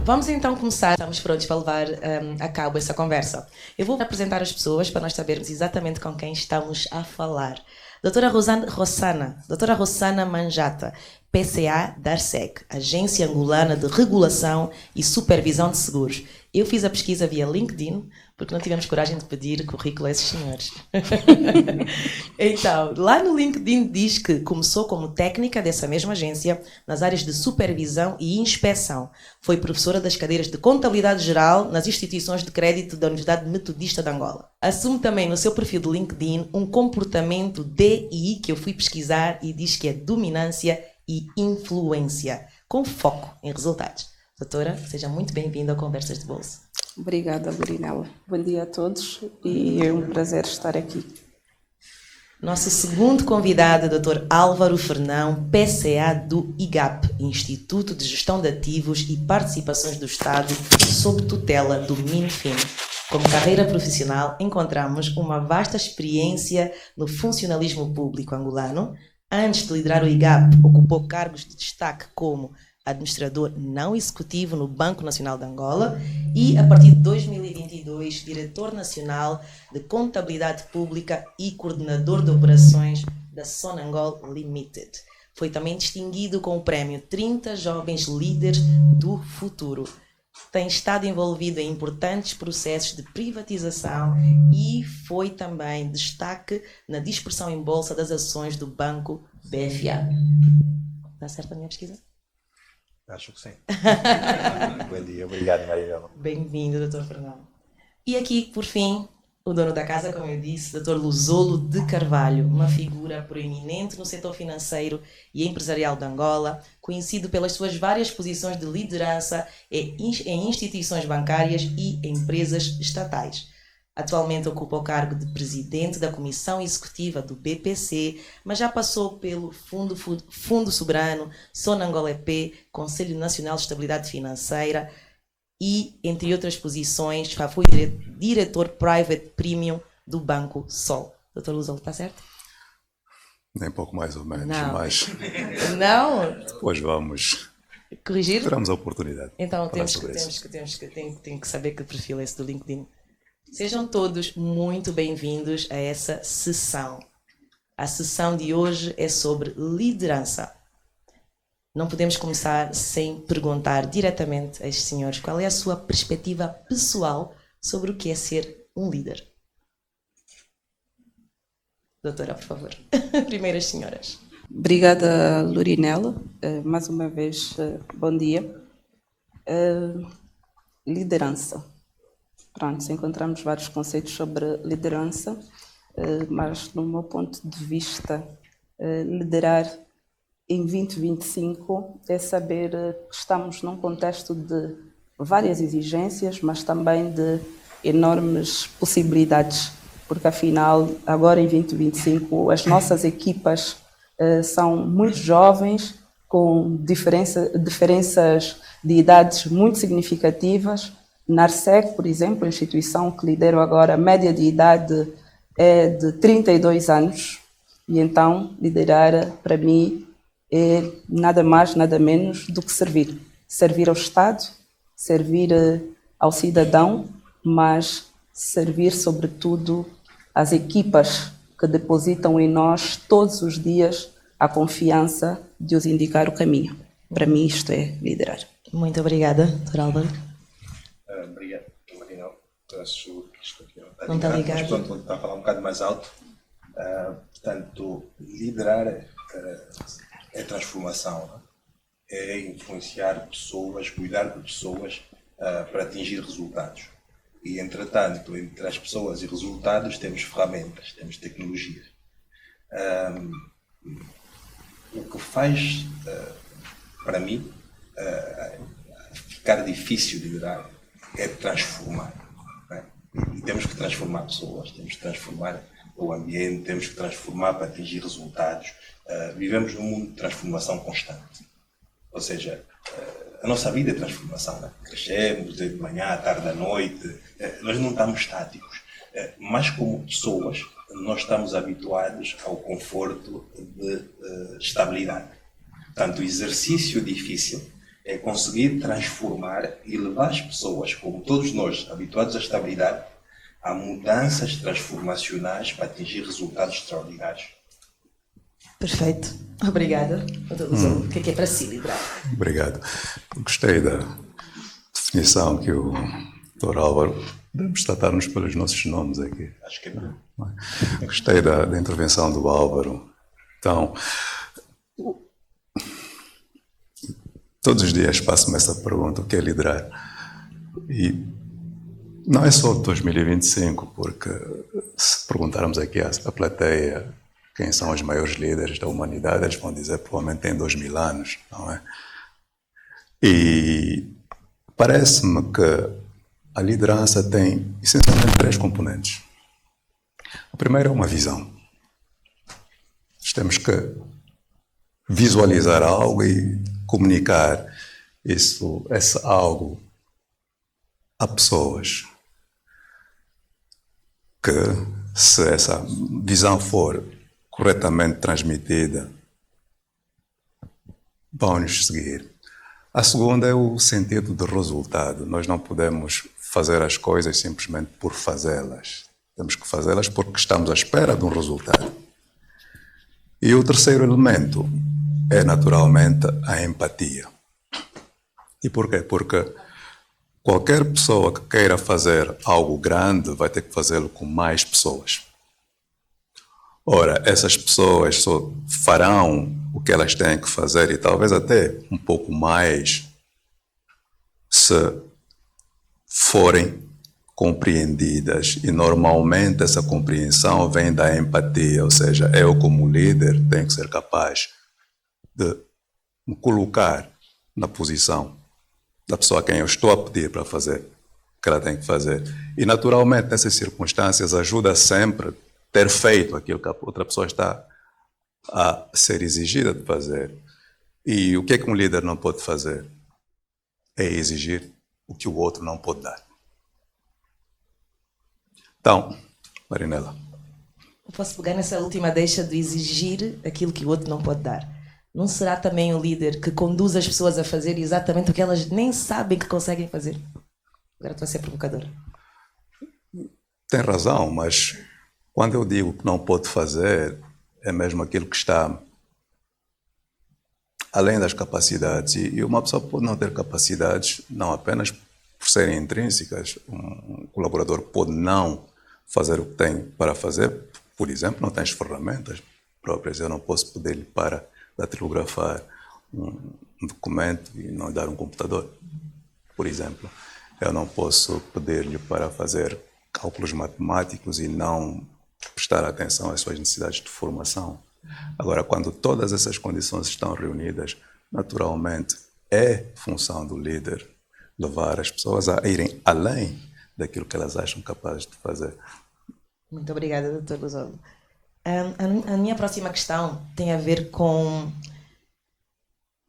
Vamos então começar. Estamos prontos para levar a cabo essa conversa. Eu vou apresentar as pessoas para nós sabermos exatamente com quem estamos a falar. Doutora Rossana Manjata, PCA da ARSEC, Agência Angolana de Regulação e Supervisão de Seguros. Eu fiz a pesquisa via LinkedIn, porque não tivemos coragem de pedir currículo a esses senhores. Então, lá no LinkedIn diz que começou como técnica dessa mesma agência nas áreas de supervisão e inspeção. Foi professora das cadeiras de contabilidade geral nas instituições de crédito da Universidade Metodista de Angola. Assume também no seu perfil do LinkedIn um comportamento DI que eu fui pesquisar e diz que é dominância e influência, com foco em resultados. Doutora, seja muito bem-vinda ao Conversas de Bolso. Obrigada, Lorinela. Bom dia a todos e é um prazer estar aqui. Nosso segundo convidado é o Dr. Álvaro Fernão, PCA do IGAP, Instituto de Gestão de Ativos e Participações do Estado, sob tutela do MINFIN. Como carreira profissional, encontramos uma vasta experiência no funcionalismo público angolano. Antes de liderar o IGAP, ocupou cargos de destaque como administrador não executivo no Banco Nacional de Angola e, a partir de 2022, diretor nacional de contabilidade pública e coordenador de operações da Sonangol Limited. Foi também distinguido com o prémio 30 Jovens Líderes do Futuro. Tem estado envolvido em importantes processos de privatização e foi também destaque na dispersão em bolsa das ações do Banco BFA. Está certo a minha pesquisa? Acho que sim. Bom dia, obrigado, Maria. Bem-vindo, Dr. Fernando. E aqui, por fim, o dono da casa, como eu disse, Dr. Luzolo de Carvalho, uma figura proeminente no setor financeiro e empresarial de Angola, conhecido pelas suas várias posições de liderança em instituições bancárias e empresas estatais. Atualmente ocupa o cargo de presidente da Comissão Executiva do BPC, mas já passou pelo Fundo Soberano, Sonangol EP, Conselho Nacional de Estabilidade Financeira e, entre outras posições, já foi diretor Private Premium do Banco Sol. Dr. Luzolo, está certo? Nem pouco mais ou menos, Não. mas Não? depois vamos... Corrigir? Teremos a oportunidade. Então, Tem que saber que perfil é esse do LinkedIn. Sejam todos muito bem-vindos a essa sessão. A sessão de hoje é sobre liderança. Não podemos começar sem perguntar diretamente a estes senhores qual é a sua perspectiva pessoal sobre o que é ser um líder. Doutora, por favor. Primeiras senhoras. Obrigada, Lorinela. Mais uma vez, bom dia. Liderança. Pronto, encontramos vários conceitos sobre liderança, mas, no meu ponto de vista, liderar em 2025 é saber que estamos num contexto de várias exigências, mas também de enormes possibilidades, porque, afinal, agora em 2025, as nossas equipas são muito jovens, com diferenças de idades muito significativas. Na ARSEC, por exemplo, a instituição que lidero agora, a média de idade é de 32 anos. E então, liderar, para mim, é nada mais, nada menos do que servir. Servir ao Estado, servir ao cidadão, mas servir, sobretudo, às equipas que depositam em nós todos os dias a confiança de os indicar o caminho. Para mim, isto é liderar. Muito obrigada, Dr. Álvaro. Obrigado, Marina. Peço que isto aqui não está ligado. Mas pronto, está a falar um bocado mais alto. Portanto, liderar é transformação, não é? É influenciar pessoas, cuidar de pessoas para atingir resultados. E, entretanto, entre as pessoas e resultados temos ferramentas, temos tecnologias. O que faz, para mim, ficar difícil de liderar é transformar. Não é? E temos que transformar pessoas, temos que transformar o ambiente, temos que transformar para atingir resultados. Vivemos num mundo de transformação constante. Ou seja, a nossa vida é transformação. Né? Crescemos de manhã, à tarde, à noite. Nós não estamos estáticos. Mas como pessoas, nós estamos habituados ao conforto de estabilidade. Portanto, o exercício difícil é conseguir transformar e levar as pessoas, como todos nós, habituados à estabilidade, a mudanças transformacionais para atingir resultados extraordinários. Perfeito. Obrigada. Doutor Luzolo, o que é para si liderar? Obrigado. Gostei da definição que o Dr. Álvaro... Devemos tratar-nos pelos nossos nomes aqui. Acho que é bom. Gostei da intervenção do Álvaro. Então, todos os dias faço-me essa pergunta, o que é liderar? E não é só 2025, porque se perguntarmos aqui à plateia quem são os maiores líderes da humanidade, eles vão dizer provavelmente tem 2000 anos, não é? E parece-me que a liderança tem essencialmente 3 componentes. O primeiro é uma visão. Nós temos que visualizar algo e comunicar esse algo a pessoas que, se essa visão for corretamente transmitida, vão nos seguir. A segunda é o sentido de resultado. Nós não podemos fazer as coisas simplesmente por fazê-las. Temos que fazê-las porque estamos à espera de um resultado. E o terceiro elemento é, naturalmente, a empatia. E por quê? Porque qualquer pessoa que queira fazer algo grande vai ter que fazê-lo com mais pessoas. Ora, essas pessoas só farão o que elas têm que fazer e talvez até um pouco mais se forem compreendidas. E normalmente essa compreensão vem da empatia, ou seja, eu como líder tenho que ser capaz de me colocar na posição da pessoa a quem eu estou a pedir para fazer o que ela tem que fazer. E naturalmente nessas circunstâncias ajuda sempre ter feito aquilo que a outra pessoa está a ser exigida de fazer. E o que é que um líder não pode fazer? É exigir o que o outro não pode dar. Então, Marinela. Eu posso pegar nessa última deixa de exigir aquilo que o outro não pode dar. Não será também o líder que conduz as pessoas a fazer exatamente o que elas nem sabem que conseguem fazer? Agora estou a ser provocadora. Tem razão, mas quando eu digo que não pode fazer, é mesmo aquilo que está além das capacidades. E uma pessoa pode não ter capacidades, não apenas por serem intrínsecas. Um colaborador pode não fazer o que tem para fazer. Por exemplo, não tem as ferramentas próprias. Eu não posso pedir-lhe para datilografar um documento e não dar um computador, por exemplo. Eu não posso pedir-lhe para fazer cálculos matemáticos e não prestar atenção às suas necessidades de formação. Agora, quando todas essas condições estão reunidas, naturalmente é função do líder levar as pessoas a irem além daquilo que elas acham capazes de fazer. Muito obrigada, Dr. Luzolo. A minha próxima questão tem a ver com...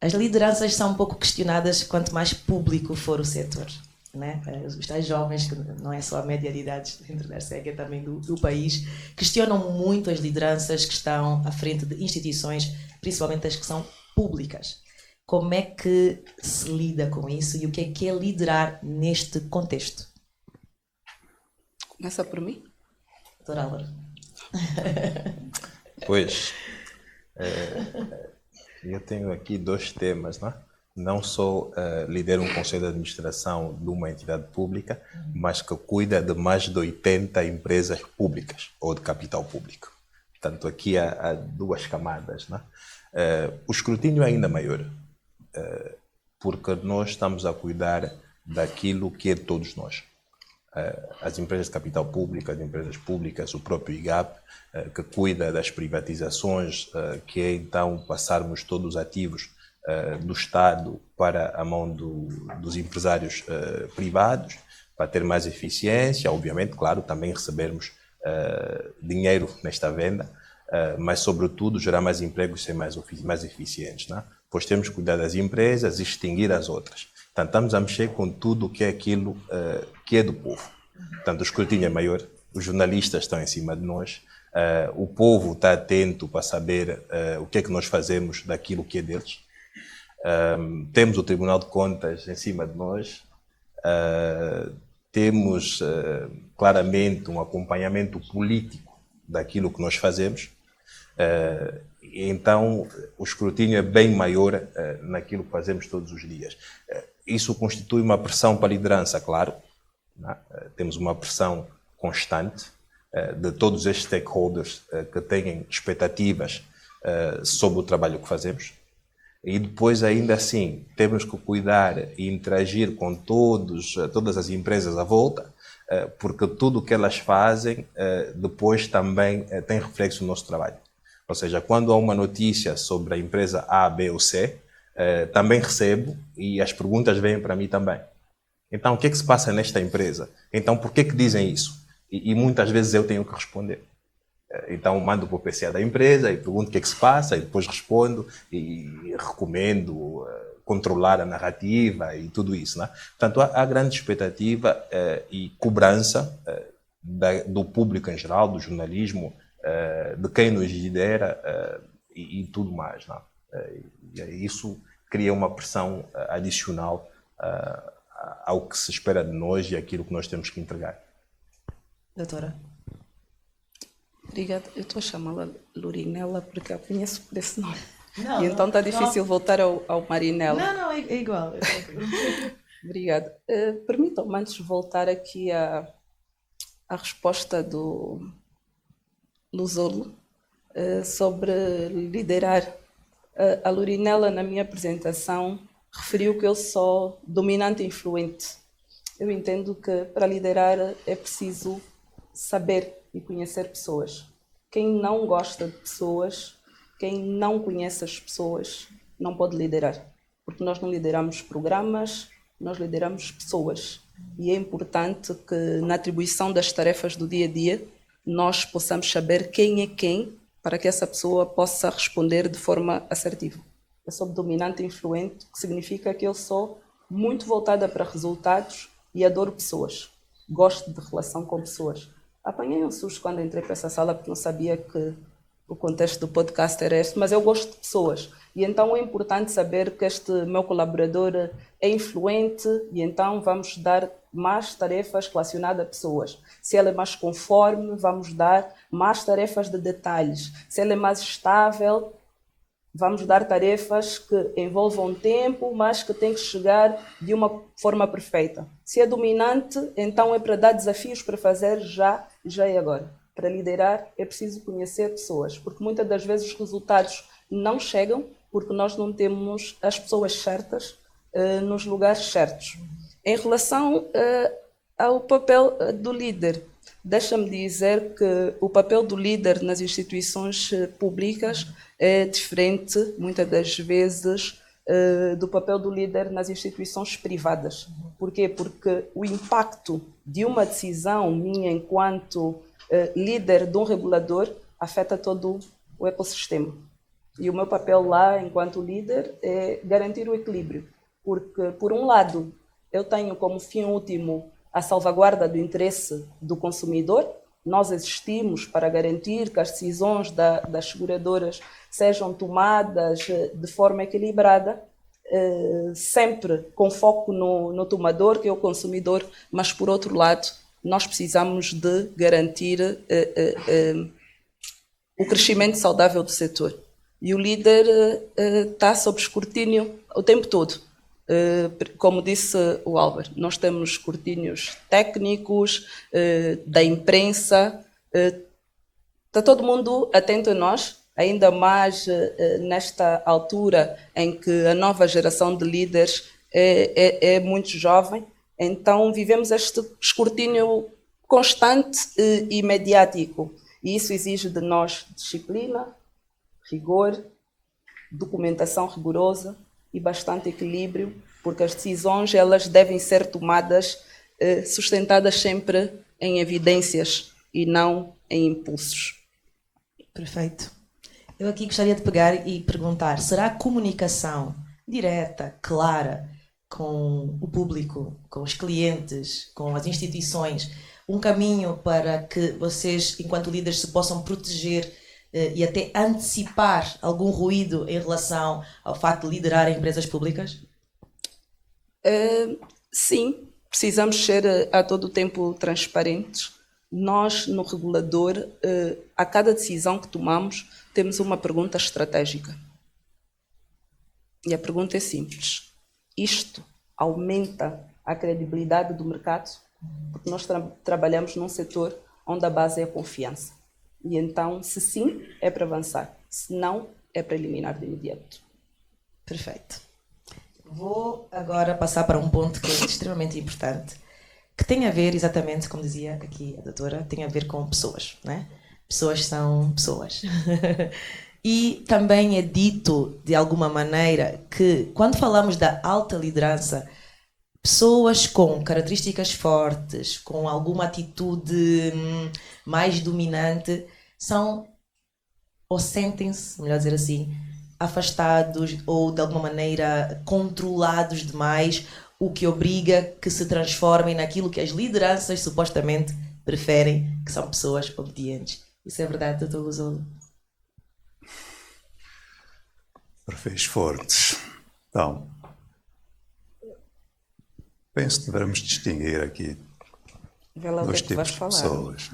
As lideranças são um pouco questionadas quanto mais público for o setor, né? Os tais jovens, que não é só a média de idades dentro da ARCEG, é também do país, questionam muito as lideranças que estão à frente de instituições, principalmente as que são públicas. Como é que se lida com isso e o que é liderar neste contexto? Começa por mim? Dr. Álvaro. Pois, eu tenho aqui 2 temas, não é? Não só lidero um conselho de administração de uma entidade pública, mas que cuida de mais de 80 empresas públicas ou de capital público. Portanto, aqui há 2 camadas, não é? O escrutínio é ainda maior, porque nós estamos a cuidar daquilo que é de todos nós. As empresas de capital público, as empresas públicas, o próprio IGAP, que cuida das privatizações, que é então passarmos todos os ativos do Estado para a mão dos empresários privados, para ter mais eficiência, obviamente, claro, também recebermos dinheiro nesta venda, mas sobretudo gerar mais empregos e ser mais eficientes, não é? Pois temos que cuidar das empresas e extinguir as outras. Portanto, estamos a mexer com tudo o que é aquilo que é do povo. Portanto, o escrutínio é maior, os jornalistas estão em cima de nós, o povo está atento para saber o que é que nós fazemos daquilo que é deles. Temos o Tribunal de Contas em cima de nós, temos claramente um acompanhamento político daquilo que nós fazemos, então o escrutínio é bem maior naquilo que fazemos todos os dias. Isso constitui uma pressão para a liderança, claro, não é? Temos uma pressão constante de todos estes stakeholders que têm expectativas sobre o trabalho que fazemos. E depois, ainda assim, temos que cuidar e interagir com todas as empresas à volta, porque tudo o que elas fazem depois também tem reflexo no nosso trabalho. Ou seja, quando há uma notícia sobre a empresa A, B ou C, também recebo e as perguntas vêm para mim também. Então, o que é que se passa nesta empresa? Então, por que dizem isso? E muitas vezes eu tenho que responder. Então, mando para o PCA da empresa e pergunto o que é que se passa e depois respondo e recomendo controlar a narrativa e tudo isso, né? Portanto, há grande expectativa e cobrança do público em geral, do jornalismo, de quem nos lidera e tudo mais, né? E isso cria uma pressão adicional ao que se espera de nós e aquilo que nós temos que entregar. Doutora? Obrigada. Eu estou a chamá-la Lorinela porque a conheço por esse nome. Não, E então está difícil voltar ao Marinela. Não, é igual. Obrigada. Permitam-me antes voltar aqui à resposta do Luzolo sobre liderar. A Lorinela, na minha apresentação, referiu que eu sou dominante e influente. Eu entendo que para liderar é preciso saber e conhecer pessoas. Quem não gosta de pessoas, quem não conhece as pessoas, não pode liderar. Porque nós não lideramos programas, nós lideramos pessoas. E é importante que na atribuição das tarefas do dia a dia, nós possamos saber quem é quem, para que essa pessoa possa responder de forma assertiva. Eu sou dominante e influente, que significa que eu sou muito voltada para resultados e adoro pessoas. Gosto de relação com pessoas. Apanhei um susto quando entrei para essa sala porque não sabia que o contexto do podcast era este, mas eu gosto de pessoas. E então é importante saber que este meu colaborador é influente e então vamos dar mais tarefas relacionadas a pessoas. Se ele é mais conforme, vamos dar mais tarefas de detalhes. Se ele é mais estável, vamos dar tarefas que envolvam tempo, mas que têm que chegar de uma forma perfeita. Se é dominante, então é para dar desafios para fazer já e agora. Para liderar é preciso conhecer pessoas, porque muitas das vezes os resultados não chegam porque nós não temos as pessoas certas nos lugares certos. Em relação ao papel do líder, deixa-me dizer que o papel do líder nas instituições públicas é diferente, muitas das vezes, do papel do líder nas instituições privadas. Por quê? Porque o impacto de uma decisão minha enquanto líder de um regulador afeta todo o ecossistema. E o meu papel lá, enquanto líder, é garantir o equilíbrio. Porque, por um lado, eu tenho como fim último a salvaguarda do interesse do consumidor. Nós existimos para garantir que as decisões das seguradoras sejam tomadas de forma equilibrada, sempre com foco no tomador, que é o consumidor, mas, por outro lado, nós precisamos de garantir o crescimento saudável do setor. E o líder está sob escrutínio o tempo todo. Como disse o Álvaro, nós temos escrutínios técnicos, da imprensa, está todo mundo atento a nós, ainda mais nesta altura em que a nova geração de líderes é muito jovem. Então vivemos este escrutínio constante e mediático, e isso exige de nós disciplina, rigor, documentação rigorosa e bastante equilíbrio, porque as decisões elas devem ser tomadas sustentadas sempre em evidências e não em impulsos. Perfeito. Eu aqui gostaria de pegar e perguntar, será a comunicação direta, clara, com o público, com os clientes, com as instituições, um caminho para que vocês, enquanto líderes, se possam proteger e até antecipar algum ruído em relação ao facto de liderar empresas públicas? Sim, precisamos ser a todo tempo transparentes. Nós, no regulador, a cada decisão que tomamos, temos uma pergunta estratégica. E a pergunta é simples. Isto aumenta a credibilidade do mercado? Porque nós trabalhamos num setor onde a base é a confiança. E então, se sim, é para avançar. Se não, é para eliminar de imediato. Perfeito. Vou agora passar para um ponto que é extremamente importante, que tem a ver exatamente, como dizia aqui a doutora, tem a ver com pessoas, né? Pessoas são pessoas. E também é dito, de alguma maneira, que quando falamos da alta liderança, pessoas com características fortes, com alguma atitude mais dominante, são, ou sentem-se, melhor dizer assim, afastados ou de alguma maneira controlados demais, o que obriga que se transformem naquilo que as lideranças supostamente preferem, que são pessoas obedientes. Isso é verdade, doutor Luzolo? Perfis fortes. Então, penso que devemos distinguir aqui Vê lá o que dois é que vais tipos de falar. pessoas.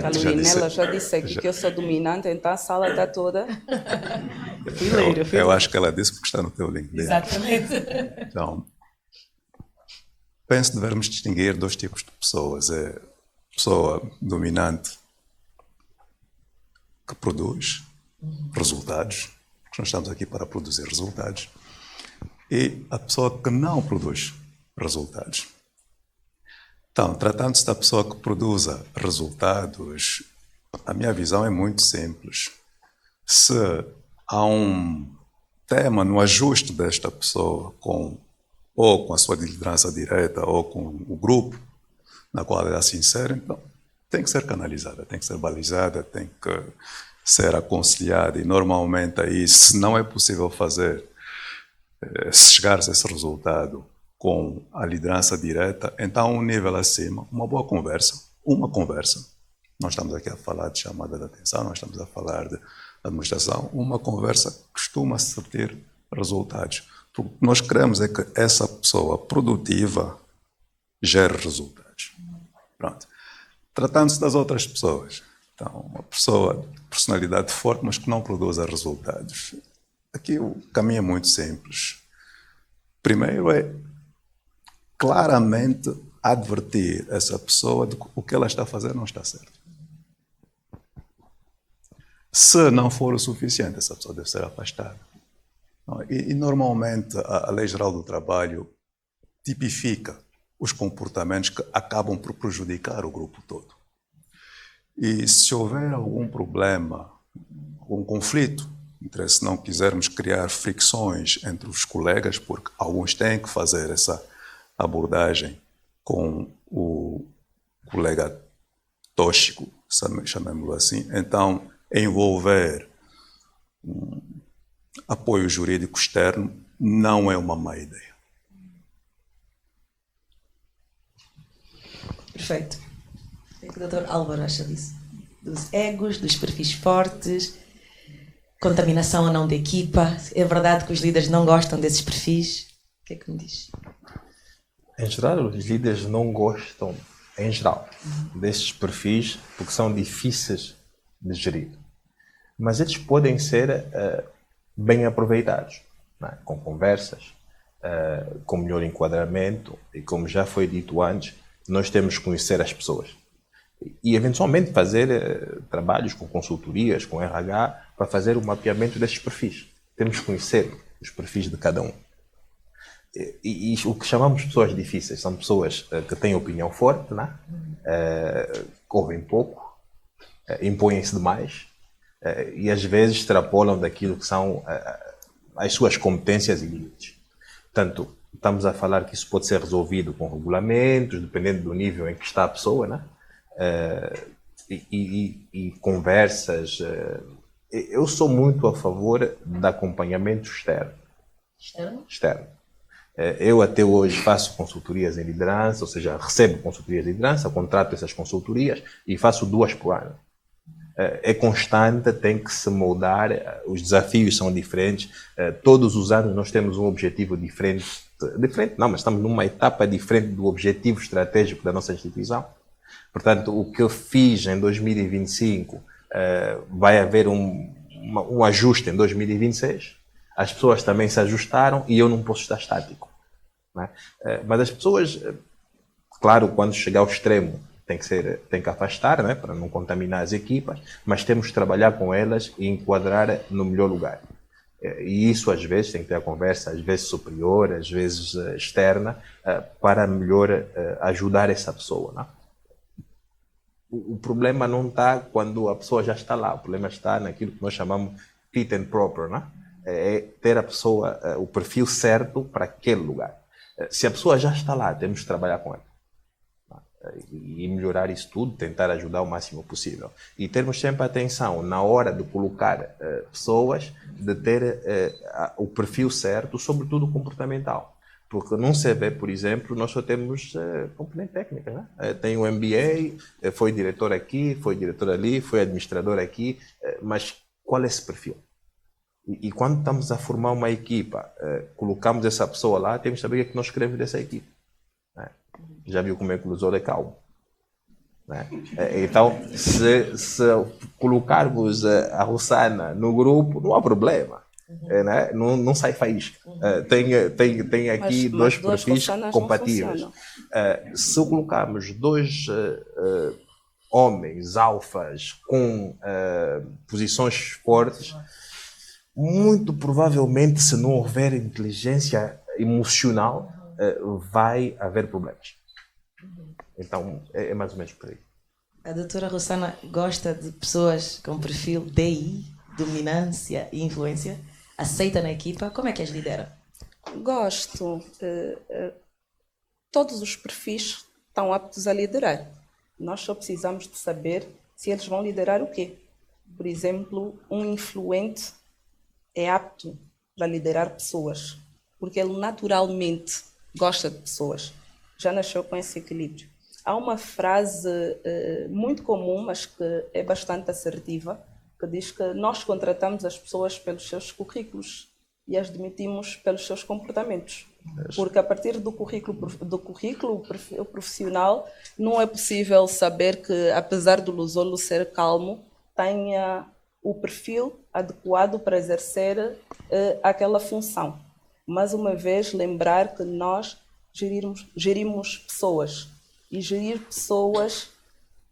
A Luinela já disse aqui que eu sou dominante, então a sala está toda... Eu acho que ela disse porque está no teu link dele. Exatamente. Então, penso que devemos distinguir dois tipos de pessoas. É a pessoa dominante que produz resultados, porque nós estamos aqui para produzir resultados, e a pessoa que não produz resultados. Então, tratando-se da pessoa que produza resultados, a minha visão é muito simples. Se há um tema no ajuste desta pessoa ou com a sua liderança direta ou com o grupo na qual ela se insere, então tem que ser canalizada, tem que ser balizada, tem que ser aconselhada e normalmente aí, se não é possível fazer, se chegar-se a esse resultado com a liderança direta, então um nível acima, uma boa conversa, nós estamos aqui a falar de chamada de atenção, nós estamos a falar de administração, uma conversa costuma-se ter resultados. O que nós queremos é que essa pessoa produtiva gere resultados. Pronto. Tratando-se das outras pessoas, então, uma pessoa de personalidade forte, mas que não produza resultados. Aqui o caminho é muito simples. Primeiro é claramente advertir essa pessoa de que o que ela está a fazer não está certo. Se não for o suficiente, essa pessoa deve ser afastada. E normalmente a Lei Geral do Trabalho tipifica os comportamentos que acabam por prejudicar o grupo todo. E se houver algum problema, algum conflito, se não quisermos criar fricções entre os colegas, porque alguns têm que fazer essa abordagem com o colega tóxico, chamemos-lo assim, então envolver apoio jurídico externo não é uma má ideia. Perfeito. O que é que o Dr. Álvaro acha disso? Dos egos, dos perfis fortes, contaminação ou não de equipa? É verdade que os líderes não gostam desses perfis? O que é que me diz? Em geral, os líderes não gostam, em geral, desses perfis porque são difíceis de gerir. Mas eles podem ser bem aproveitados, não é? Com conversas, com melhor enquadramento e, como já foi dito antes, nós temos que conhecer as pessoas e eventualmente fazer trabalhos com consultorias, com RH, para fazer o mapeamento destes perfis. Temos que conhecer os perfis de cada um. E o que chamamos de pessoas difíceis são pessoas que têm opinião forte, não é? Ouvem pouco, impõem-se demais e às vezes extrapolam daquilo que são as suas competências e limites. Portanto, estamos a falar que isso pode ser resolvido com regulamentos, dependendo do nível em que está a pessoa, né? E conversas. Eu sou muito a favor de acompanhamento externo. Externo. Eu até hoje faço consultorias em liderança, ou seja, recebo consultorias de liderança, contrato essas consultorias e faço 2 por ano. É constante, tem que se moldar, os desafios são diferentes, todos os anos nós temos um objetivo diferente não, mas estamos numa etapa diferente do objetivo estratégico da nossa instituição. Portanto, o que eu fiz em 2025, vai haver um ajuste em 2026, as pessoas também se ajustaram e eu não posso estar estático, né? Mas as pessoas, claro, quando chegar ao extremo, tem que afastar, né, para não contaminar as equipas, mas temos que trabalhar com elas e enquadrar no melhor lugar. E isso, às vezes, tem que ter a conversa, às vezes superior, às vezes externa, para melhor ajudar essa pessoa, né? O problema não está quando a pessoa já está lá, o problema está naquilo que nós chamamos fit and proper, né? É ter a pessoa, o perfil certo para aquele lugar. Se a pessoa já está lá, temos que trabalhar com ela e melhorar isso tudo, tentar ajudar o máximo possível. E termos sempre atenção na hora de colocar pessoas, de ter o perfil certo, sobretudo comportamental. Porque num CV, por exemplo, nós só temos componente técnica, né? Tem um MBA, foi diretor aqui, foi diretor ali, foi administrador aqui, mas qual é esse perfil? E quando estamos a formar uma equipa, colocamos essa pessoa lá, temos que saber o que é que nós queremos dessa equipe, né? Já viu como é que o Lusol é calmo, né? Então, se colocarmos a Rossana no grupo, não há problema. Né? Não sai faísca. Tem aqui dois perfis compatíveis. Se colocarmos dois homens alfas com posições fortes, muito provavelmente, se não houver inteligência emocional, vai haver problemas. Então, é mais ou menos por aí. A doutora Rossana gosta de pessoas com perfil DI, dominância e influência? Aceita na equipa? Como é que as lidera? Gosto. Todos os perfis estão aptos a liderar. Nós só precisamos de saber se eles vão liderar o quê. Por exemplo, um influente é apto para liderar pessoas, porque ele naturalmente gosta de pessoas. Já nasceu com esse equilíbrio. Há uma frase muito comum, mas que é bastante assertiva, que diz que nós contratamos as pessoas pelos seus currículos e as demitimos pelos seus comportamentos. Porque a partir do currículo profissional não é possível saber que, apesar do Lusolo ser calmo, tenha o perfil adequado para exercer aquela função. Mais uma vez, lembrar que nós gerimos pessoas. E gerir pessoas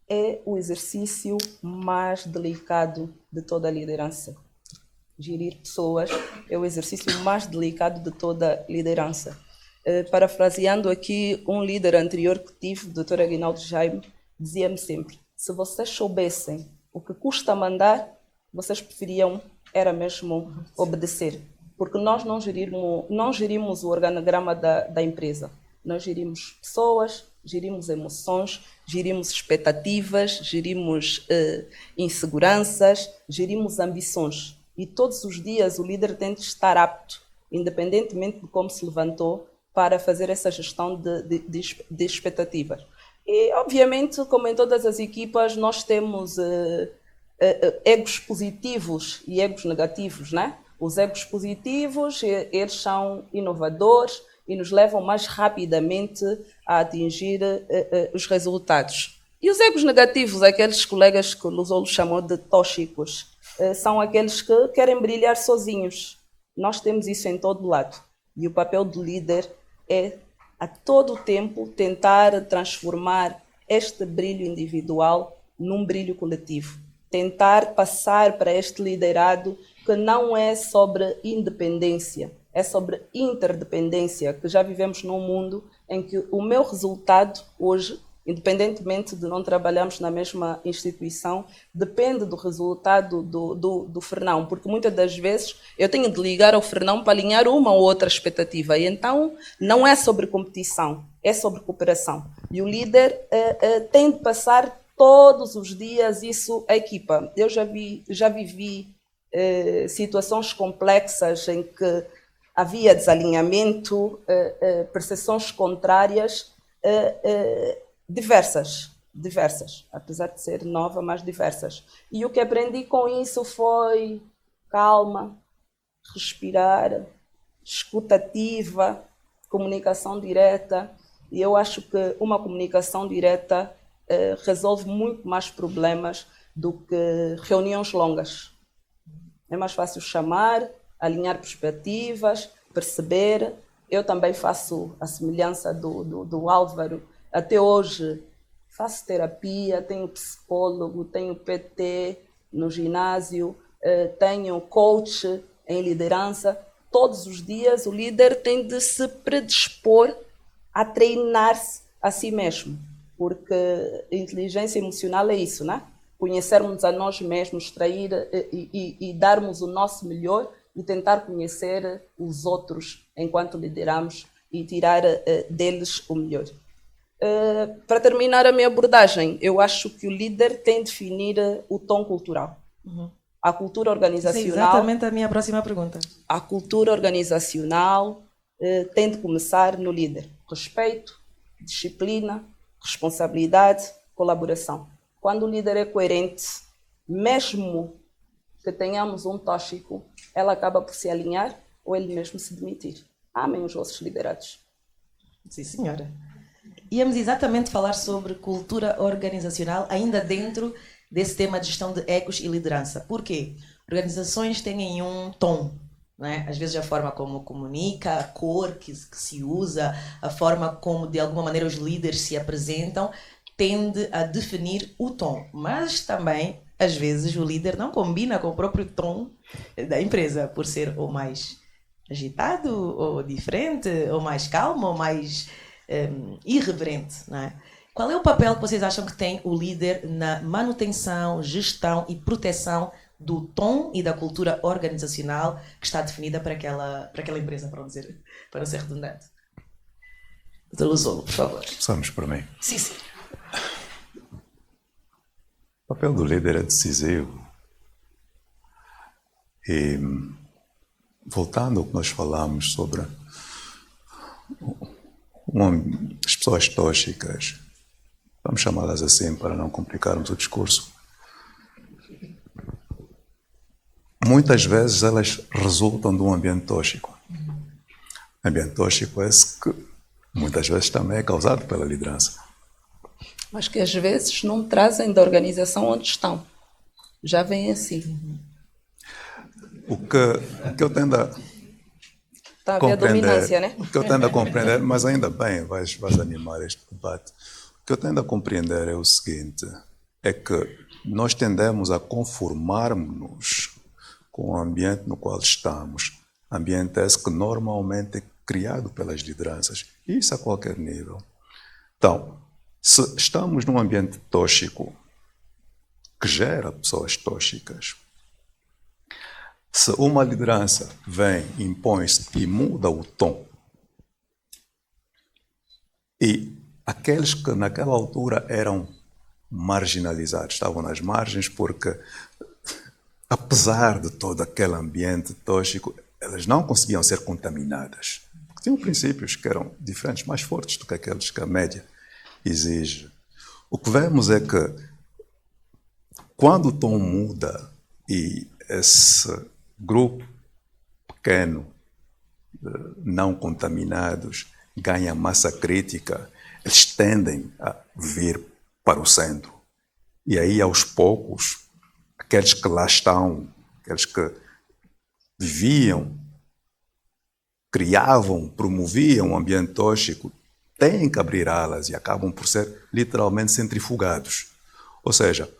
é o exercício mais delicado de toda a liderança. Gerir pessoas é o exercício mais delicado de toda a liderança. Parafraseando aqui um líder anterior que tive, o Dr. Aguinaldo Jaime, dizia-me sempre: se vocês soubessem o que custa mandar, vocês preferiam era mesmo obedecer. Porque nós não gerimos o organograma da empresa. Nós gerimos pessoas, gerimos emoções, gerimos expectativas, gerimos inseguranças, gerimos ambições. E todos os dias o líder tem de estar apto, independentemente de como se levantou, para fazer essa gestão de expectativas. E, obviamente, como em todas as equipas, nós temos egos positivos e egos negativos, né? Os egos positivos, eles são inovadores e nos levam mais rapidamente a atingir os resultados. E os egos negativos, aqueles colegas que o Lusolo chamou de tóxicos, são aqueles que querem brilhar sozinhos. Nós temos isso em todo lado. E o papel do líder é, a todo tempo, tentar transformar este brilho individual num brilho coletivo. Tentar passar para este liderado que não é sobre independência, é sobre interdependência, que já vivemos num mundo em que o meu resultado hoje, independentemente de não trabalharmos na mesma instituição, depende do resultado do Fernão, porque muitas das vezes eu tenho de ligar ao Fernão para alinhar uma ou outra expectativa, e então não é sobre competição, é sobre cooperação. E o líder tem de passar todos os dias isso à equipa. Eu já vivi situações complexas em que havia desalinhamento, percepções contrárias diversas. diversas, apesar de ser nova, mas diversas. E o que aprendi com isso foi calma, respirar, escutativa, comunicação direta. E eu acho que uma comunicação direta resolve muito mais problemas do que reuniões longas. É mais fácil chamar, alinhar perspectivas, perceber. Eu também faço a semelhança do Álvaro. Até hoje faço terapia, tenho psicólogo, tenho PT no ginásio, tenho coach em liderança. Todos os dias o líder tem de se predispor a treinar-se a si mesmo, porque inteligência emocional é isso, né? Conhecermos a nós mesmos, extrair e darmos o nosso melhor e tentar conhecer os outros enquanto lideramos e tirar deles o melhor. Para terminar a minha abordagem, eu acho que o líder tem de definir o tom cultural. A cultura organizacional... Isso é exatamente a minha próxima pergunta. A cultura organizacional tem de começar no líder. Respeito, disciplina, responsabilidade, colaboração. Quando o líder é coerente, mesmo que tenhamos um tóxico, ela acaba por se alinhar ou ele mesmo se demitir. Amém os vossos liderados. Sim, senhora. Íamos exatamente falar sobre cultura organizacional, ainda dentro desse tema de gestão de egos e liderança. Por quê? Organizações têm um tom, né? Às vezes a forma como comunica, a cor que se usa, a forma como de alguma maneira os líderes se apresentam, tende a definir o tom. Mas também, às vezes, o líder não combina com o próprio tom da empresa, por ser ou mais agitado, ou diferente, ou mais calmo, ou mais irreverente, não é? Qual é o papel que vocês acham que tem o líder na manutenção, gestão e proteção do tom e da cultura organizacional que está definida para aquela empresa, para não ser redundante? Dr. Luzolo, por favor. Começamos por mim. Sim, sim. O papel do líder é decisivo. E, voltando ao que nós falamos sobre as pessoas tóxicas, vamos chamá-las assim para não complicarmos o discurso. Muitas vezes elas resultam de um ambiente tóxico. Ambiente tóxico é esse que muitas vezes também é causado pela liderança. Mas que às vezes não trazem da organização onde estão. Já vem assim. O que eu tendo a Está a haver a dominância, né? O que eu tendo a compreender, mas ainda bem, vais animar este debate. O que eu tendo a compreender é o seguinte, é que nós tendemos a conformarmos com o ambiente no qual estamos. Ambiente esse que normalmente é criado pelas lideranças. Isso a qualquer nível. Então, se estamos num ambiente tóxico que gera pessoas tóxicas, se uma liderança vem, impõe-se e muda o tom, e aqueles que naquela altura eram marginalizados, estavam nas margens porque, apesar de todo aquele ambiente tóxico, elas não conseguiam ser contaminadas. Porque tinham princípios que eram diferentes, mais fortes do que aqueles que a média exige. O que vemos é que, quando o tom muda e esse grupo pequeno de não contaminados ganha massa crítica, eles tendem a vir para o centro. E aí, aos poucos, aqueles que lá estão, aqueles que viviam, criavam, promoviam um ambiente tóxico, têm que abrir alas e acabam por ser literalmente centrifugados. Ou seja,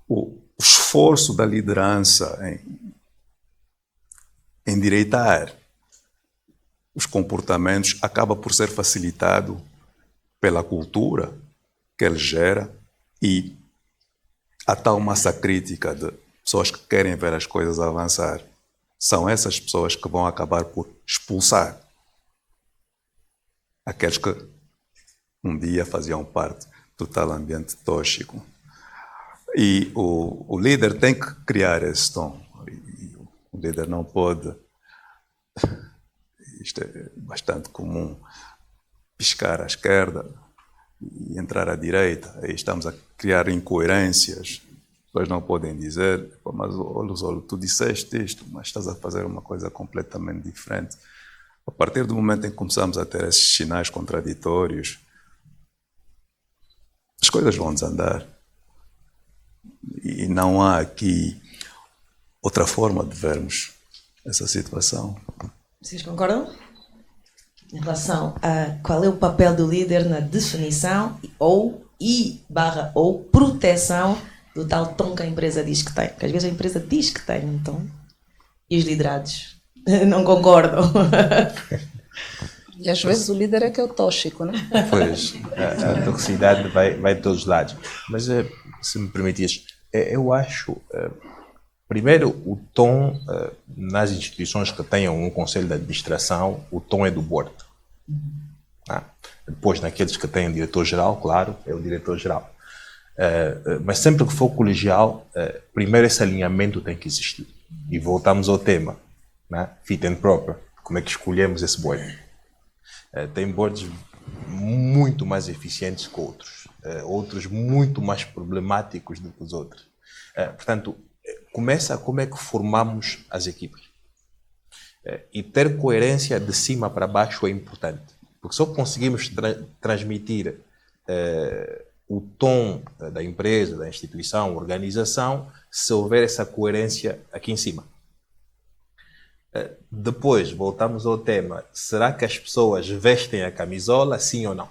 o esforço da liderança em endireitar os comportamentos acaba por ser facilitado pela cultura que ele gera e a tal massa crítica de pessoas que querem ver as coisas avançar. São essas pessoas que vão acabar por expulsar aqueles que um dia faziam parte do tal ambiente tóxico. E o líder tem que criar esse tom. O líder não pode, isto é bastante comum, piscar à esquerda e entrar à direita. Aí estamos a criar incoerências. As pessoas não podem dizer, mas olha, tu disseste isto, mas estás a fazer uma coisa completamente diferente. A partir do momento em que começamos a ter esses sinais contraditórios, as coisas vão desandar. E não há aqui outra forma de vermos essa situação. Vocês concordam? Em relação a qual é o papel do líder na definição ou proteção do tal tom que a empresa diz que tem. Porque às vezes a empresa diz que tem um tom e os liderados não concordam. E às vezes o líder é que é o tóxico, né? Pois, a toxicidade vai de todos os lados. Mas, se me permitires, eu acho, primeiro, o tom nas instituições que tenham um conselho de administração, o tom é do board. Depois, naqueles que têm diretor-geral, claro, é o diretor-geral. Mas sempre que for colegial, primeiro esse alinhamento tem que existir. E voltamos ao tema, né? Fit and proper. Como é que escolhemos esse board? Tem boards muito mais eficientes que outros. Outros muito mais problemáticos do que os outros. Portanto, começa como é que formamos as equipas. E ter coerência de cima para baixo é importante. Porque só conseguimos transmitir o tom da empresa, da instituição, organização, se houver essa coerência aqui em cima. Depois, voltamos ao tema. Será que as pessoas vestem a camisola, sim ou não?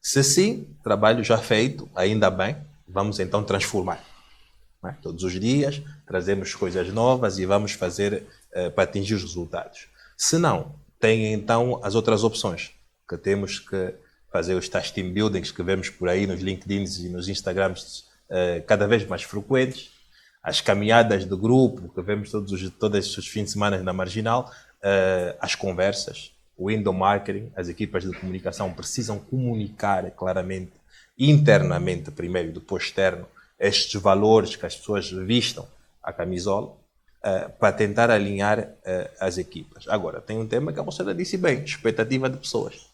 Se sim, trabalho já feito, ainda bem, vamos então transformar. Né? Todos os dias, trazemos coisas novas e vamos fazer para atingir os resultados. Se não, tem então as outras opções, que temos que fazer os tais team buildings que vemos por aí nos LinkedIns e nos Instagrams cada vez mais frequentes, as caminhadas de grupo que vemos todos os fins de semana na Marginal, as conversas, o window marketing, as equipas de comunicação precisam comunicar claramente, internamente primeiro e depois externo, estes valores que as pessoas vistam a camisola, para tentar alinhar as equipas. Agora, tem um tema que a moça disse bem, expectativa de pessoas.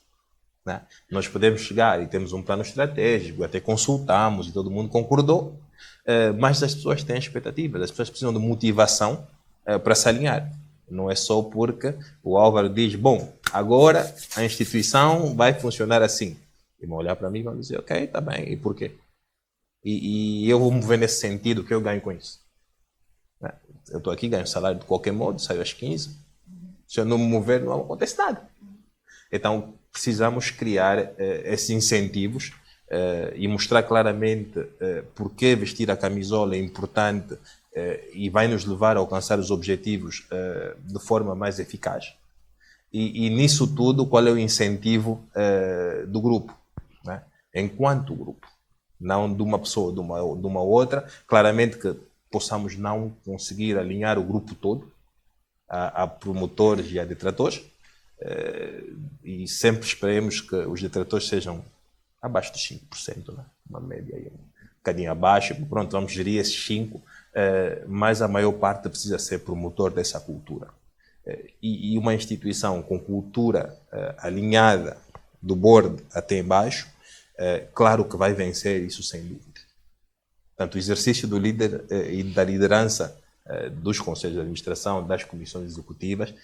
Né? Nós podemos chegar e temos um plano estratégico, até consultamos e todo mundo concordou, mas as pessoas têm expectativas, as pessoas precisam de motivação para se alinhar. Não é só porque o Álvaro diz, bom, agora a instituição vai funcionar assim. E vão olhar para mim e vão dizer, ok, está bem, e por quê? E eu vou mover nesse sentido, o que eu ganho com isso? Né? Eu estou aqui, ganho salário de qualquer modo, saio às 15. Se eu não me mover, não acontece nada. Então, precisamos criar esses incentivos e mostrar claramente por que vestir a camisola é importante e vai nos levar a alcançar os objetivos de forma mais eficaz. E nisso tudo, qual é o incentivo do grupo? Né? Enquanto grupo, não de uma pessoa, de uma outra. Claramente que possamos não conseguir alinhar o grupo todo a promotores e a detratores, e sempre esperemos que os detratores sejam abaixo dos 5%, né? Uma média aí, um bocadinho abaixo, pronto, vamos gerir esses 5%, mas a maior parte precisa ser promotor dessa cultura. E uma instituição com cultura alinhada do board até embaixo, claro que vai vencer isso sem dúvida. Portanto, o exercício do líder e da liderança dos conselhos de administração, das comissões executivas,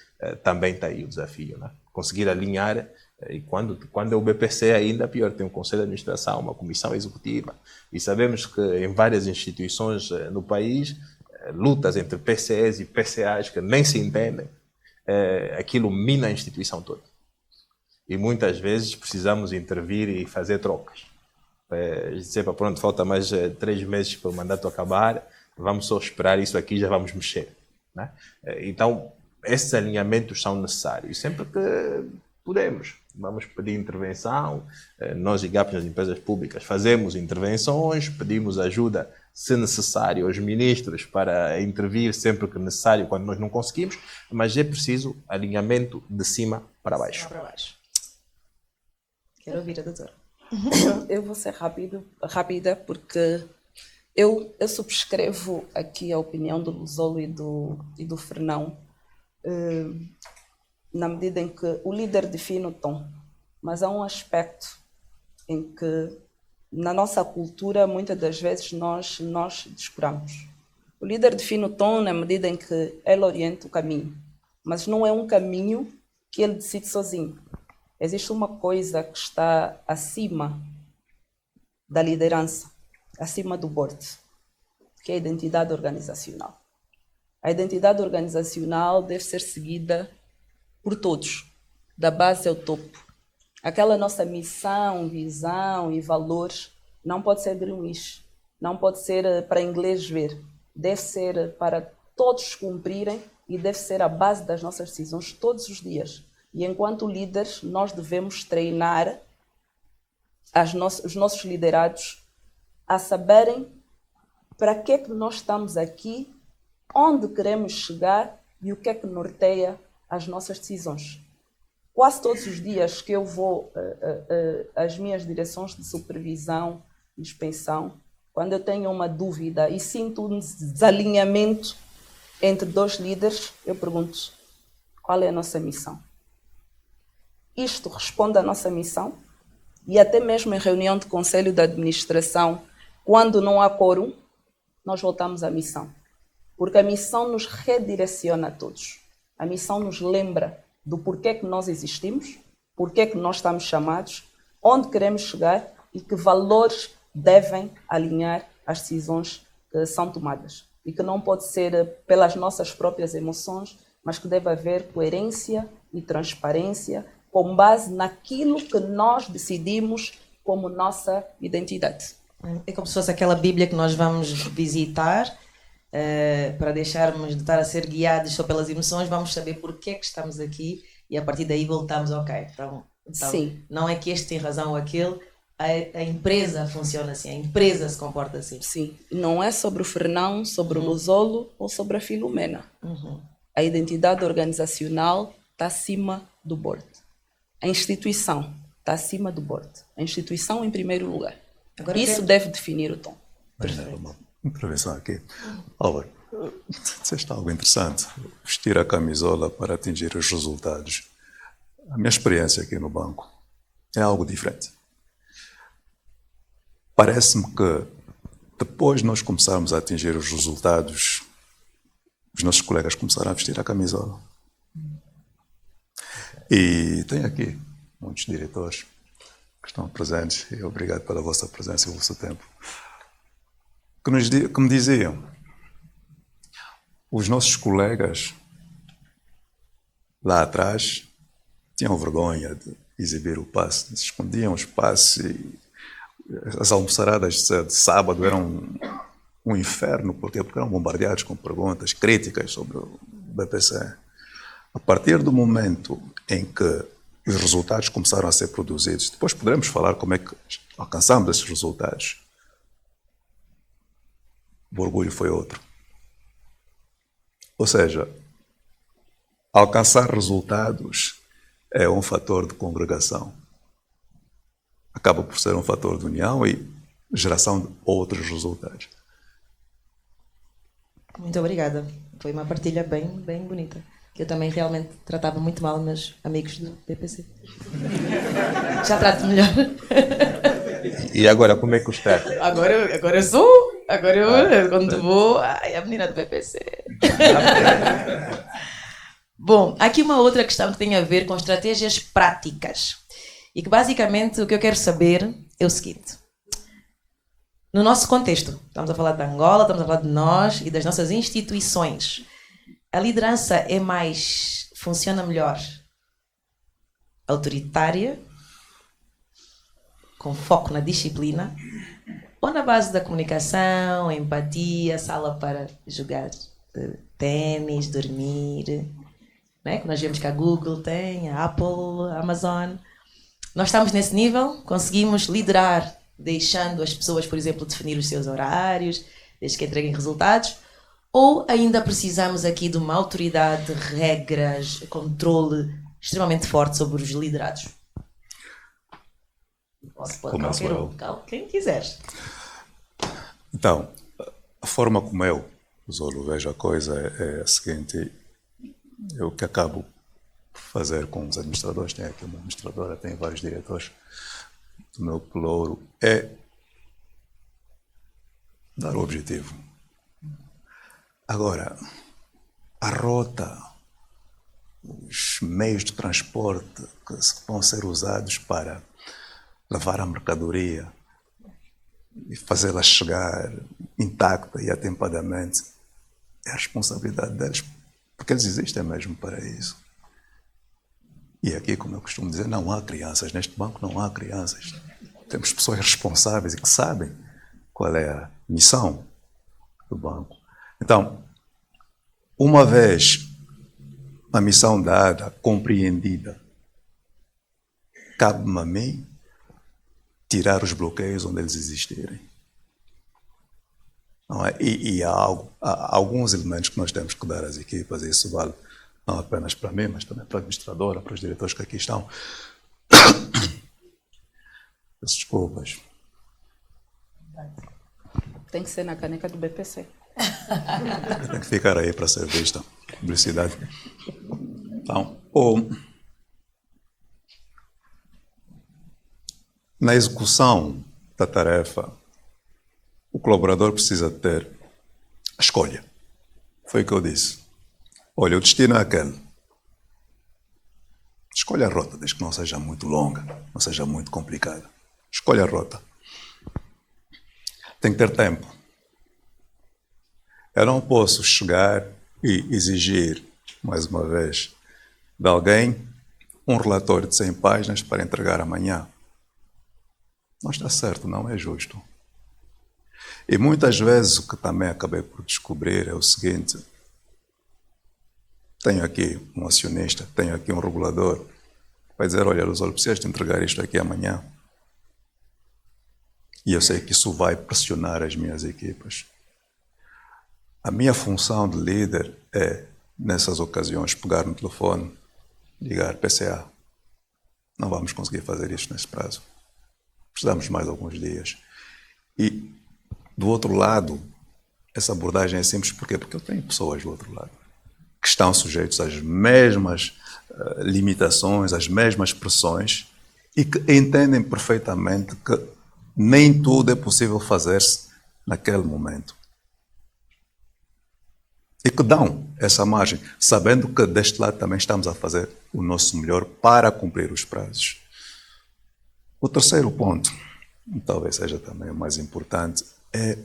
também está aí o desafio, né? Conseguir alinhar, e quando é o BPC ainda pior, tem um conselho de administração, uma comissão executiva, e sabemos que em várias instituições no país, lutas entre PCEs e PCAs que nem se entendem, aquilo mina a instituição toda. E muitas vezes precisamos intervir e fazer trocas. Dizer, pronto, falta mais 3 meses para o mandato acabar, vamos só esperar isso aqui, já vamos mexer. Né? Então, esses alinhamentos são necessários. Sempre que podemos, vamos pedir intervenção. Nós, IGAP, nas empresas públicas, fazemos intervenções, pedimos ajuda, se necessário, aos ministros para intervir sempre que necessário, quando nós não conseguimos, mas é preciso alinhamento de cima para baixo. Quero ouvir a doutora. Eu vou ser rápida porque eu subscrevo aqui a opinião do Luzolo e do Fernão, na medida em que o líder define o tom, mas há um aspecto em que na nossa cultura muitas das vezes nós descuramos. O líder define o tom na medida em que ele orienta o caminho, mas não é um caminho que ele decide sozinho. Existe uma coisa que está acima da liderança, acima do board, que é a identidade organizacional. A identidade organizacional deve ser seguida por todos, da base ao topo. Aquela nossa missão, visão e valores não pode ser greenwich, não pode ser para inglês ver. Deve ser para todos cumprirem e deve ser a base das nossas decisões todos os dias. E enquanto líderes, nós devemos treinar os nossos liderados a saberem para que é que nós estamos aqui, onde queremos chegar e o que é que norteia as nossas decisões. Quase todos os dias que eu vou às minhas direções de supervisão e inspeção, quando eu tenho uma dúvida e sinto um desalinhamento entre dois líderes, eu pergunto: qual é a nossa missão? Isto responde à nossa missão? E até mesmo em reunião de conselho de administração, quando não há quórum, nós voltamos à missão. Porque a missão nos redireciona a todos. A missão nos lembra do porquê que nós existimos, porquê que nós estamos chamados, onde queremos chegar e que valores devem alinhar as decisões que são tomadas. E que não pode ser pelas nossas próprias emoções, mas que deve haver coerência e transparência com base naquilo que nós decidimos como nossa identidade. É como se fosse aquela Bíblia que nós vamos visitar, para deixarmos de estar a ser guiados só pelas emoções, vamos saber porque é que estamos aqui e a partir daí voltamos, ok. Então Sim. Não é que este tem razão ou aquele, a empresa funciona assim, a empresa se comporta assim. Sim, não é sobre o Fernão, sobre o Luzolo ou sobre a Filomena. A identidade organizacional está acima do board. A instituição está acima do board. A instituição em primeiro lugar. Agora isso deve definir o tom. Uma intervenção aqui. Álvaro, disseste algo interessante. Vestir a camisola para atingir os resultados. A minha experiência aqui no banco é algo diferente. Parece-me que depois de nós começarmos a atingir os resultados, os nossos colegas começaram a vestir a camisola. E tem aqui muitos diretores que estão presentes, e obrigado pela vossa presença e o vosso tempo, que me diziam: os nossos colegas lá atrás tinham vergonha de exibir o passe, escondiam os passes, e as almoçaradas de sábado eram um inferno, porque eram bombardeados com perguntas, críticas sobre o BPC. A partir do momento em que os resultados começaram a ser produzidos, depois poderemos falar como é que alcançamos esses resultados. O orgulho foi outro. Ou seja, alcançar resultados é um fator de congregação. Acaba por ser um fator de união e geração de outros resultados. Muito obrigada. Foi uma partilha bem bonita. Que eu também realmente tratava muito mal meus amigos do BPC. Já trato melhor. E agora, como é que os trata? Agora eu sou. Agora eu, quando vou, a menina do BPC. Bom, aqui uma outra questão que tem a ver com estratégias práticas. E que basicamente o que eu quero saber é o seguinte. No nosso contexto, estamos a falar de Angola, estamos a falar de nós e das nossas instituições. A liderança funciona melhor autoritária, com foco na disciplina, ou na base da comunicação, empatia, sala para jogar ténis, dormir, né? Nós vemos que a Google tem, a Apple, a Amazon. Nós estamos nesse nível, conseguimos liderar, deixando as pessoas, por exemplo, definir os seus horários, desde que entreguem resultados, ou ainda precisamos aqui de uma autoridade, regras, controle extremamente forte sobre os liderados? Começo eu. Quem quiser. Então, a forma como eu, Zolo, vejo a coisa é a seguinte: eu que acabo por fazer com os administradores, tem aqui uma administradora, tem vários diretores, do meu pelouro é dar o objetivo. Agora, a rota, os meios de transporte que vão ser usados para levar a mercadoria e fazê-la chegar intacta e atempadamente, é a responsabilidade deles, porque eles existem mesmo para isso. E aqui, como eu costumo dizer, não há crianças. Neste banco não há crianças. Temos pessoas responsáveis e que sabem qual é a missão do banco. Então, uma vez a missão dada, compreendida, cabe-me a mim tirar os bloqueios onde eles existirem. Não é? E há alguns elementos que nós temos que dar às equipas, e isso vale não apenas para mim, mas também para a administradora, para os diretores que aqui estão. Peço desculpas. Tem que ser na caneca do BPC. Tem que ficar aí para ser vista. Publicidade. Então, na execução da tarefa, o colaborador precisa ter a escolha. Foi o que eu disse. Olha, o destino é aquele. Escolha a rota, desde que não seja muito longa, não seja muito complicada. Escolha a rota. Tem que ter tempo. Eu não posso chegar e exigir, mais uma vez, de alguém um relatório de 100 páginas para entregar amanhã. Não está certo, não é justo. E muitas vezes o que também acabei por descobrir é o seguinte: tenho aqui um acionista, tenho aqui um regulador, vai dizer, olha, Luzolo, precisas de entregar isto aqui amanhã. E eu sei que isso vai pressionar as minhas equipas. A minha função de líder é, nessas ocasiões, pegar no telefone, ligar PCA. Não vamos conseguir fazer isto nesse prazo. Precisamos de mais alguns dias. E, do outro lado, essa abordagem é simples. Porquê? Porque eu tenho pessoas do outro lado que estão sujeitos às mesmas limitações, às mesmas pressões e que entendem perfeitamente que nem tudo é possível fazer-se naquele momento. E que dão essa margem, sabendo que deste lado também estamos a fazer o nosso melhor para cumprir os prazos. O terceiro ponto, e talvez seja também o mais importante, é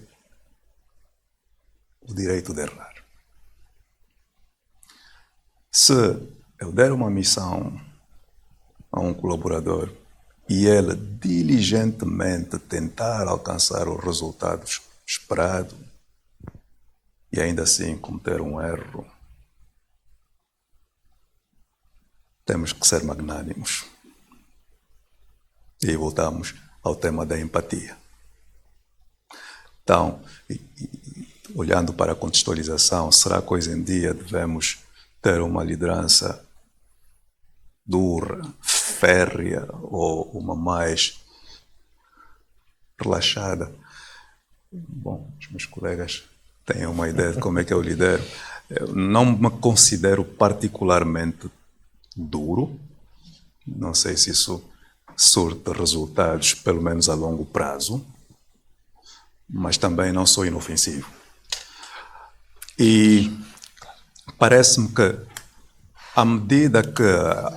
o direito de errar. Se eu der uma missão a um colaborador e ele diligentemente tentar alcançar os resultados esperados e ainda assim cometer um erro, temos que ser magnânimos. E aí voltamos ao tema da empatia. Então, olhando para a contextualização, será que hoje em dia devemos ter uma liderança dura, férrea ou uma mais relaxada? Bom, os meus colegas têm uma ideia de como é que eu lidero. Eu não me considero particularmente duro. Não sei se isso surte resultados, pelo menos a longo prazo, mas também não sou inofensivo. E parece-me que, à medida que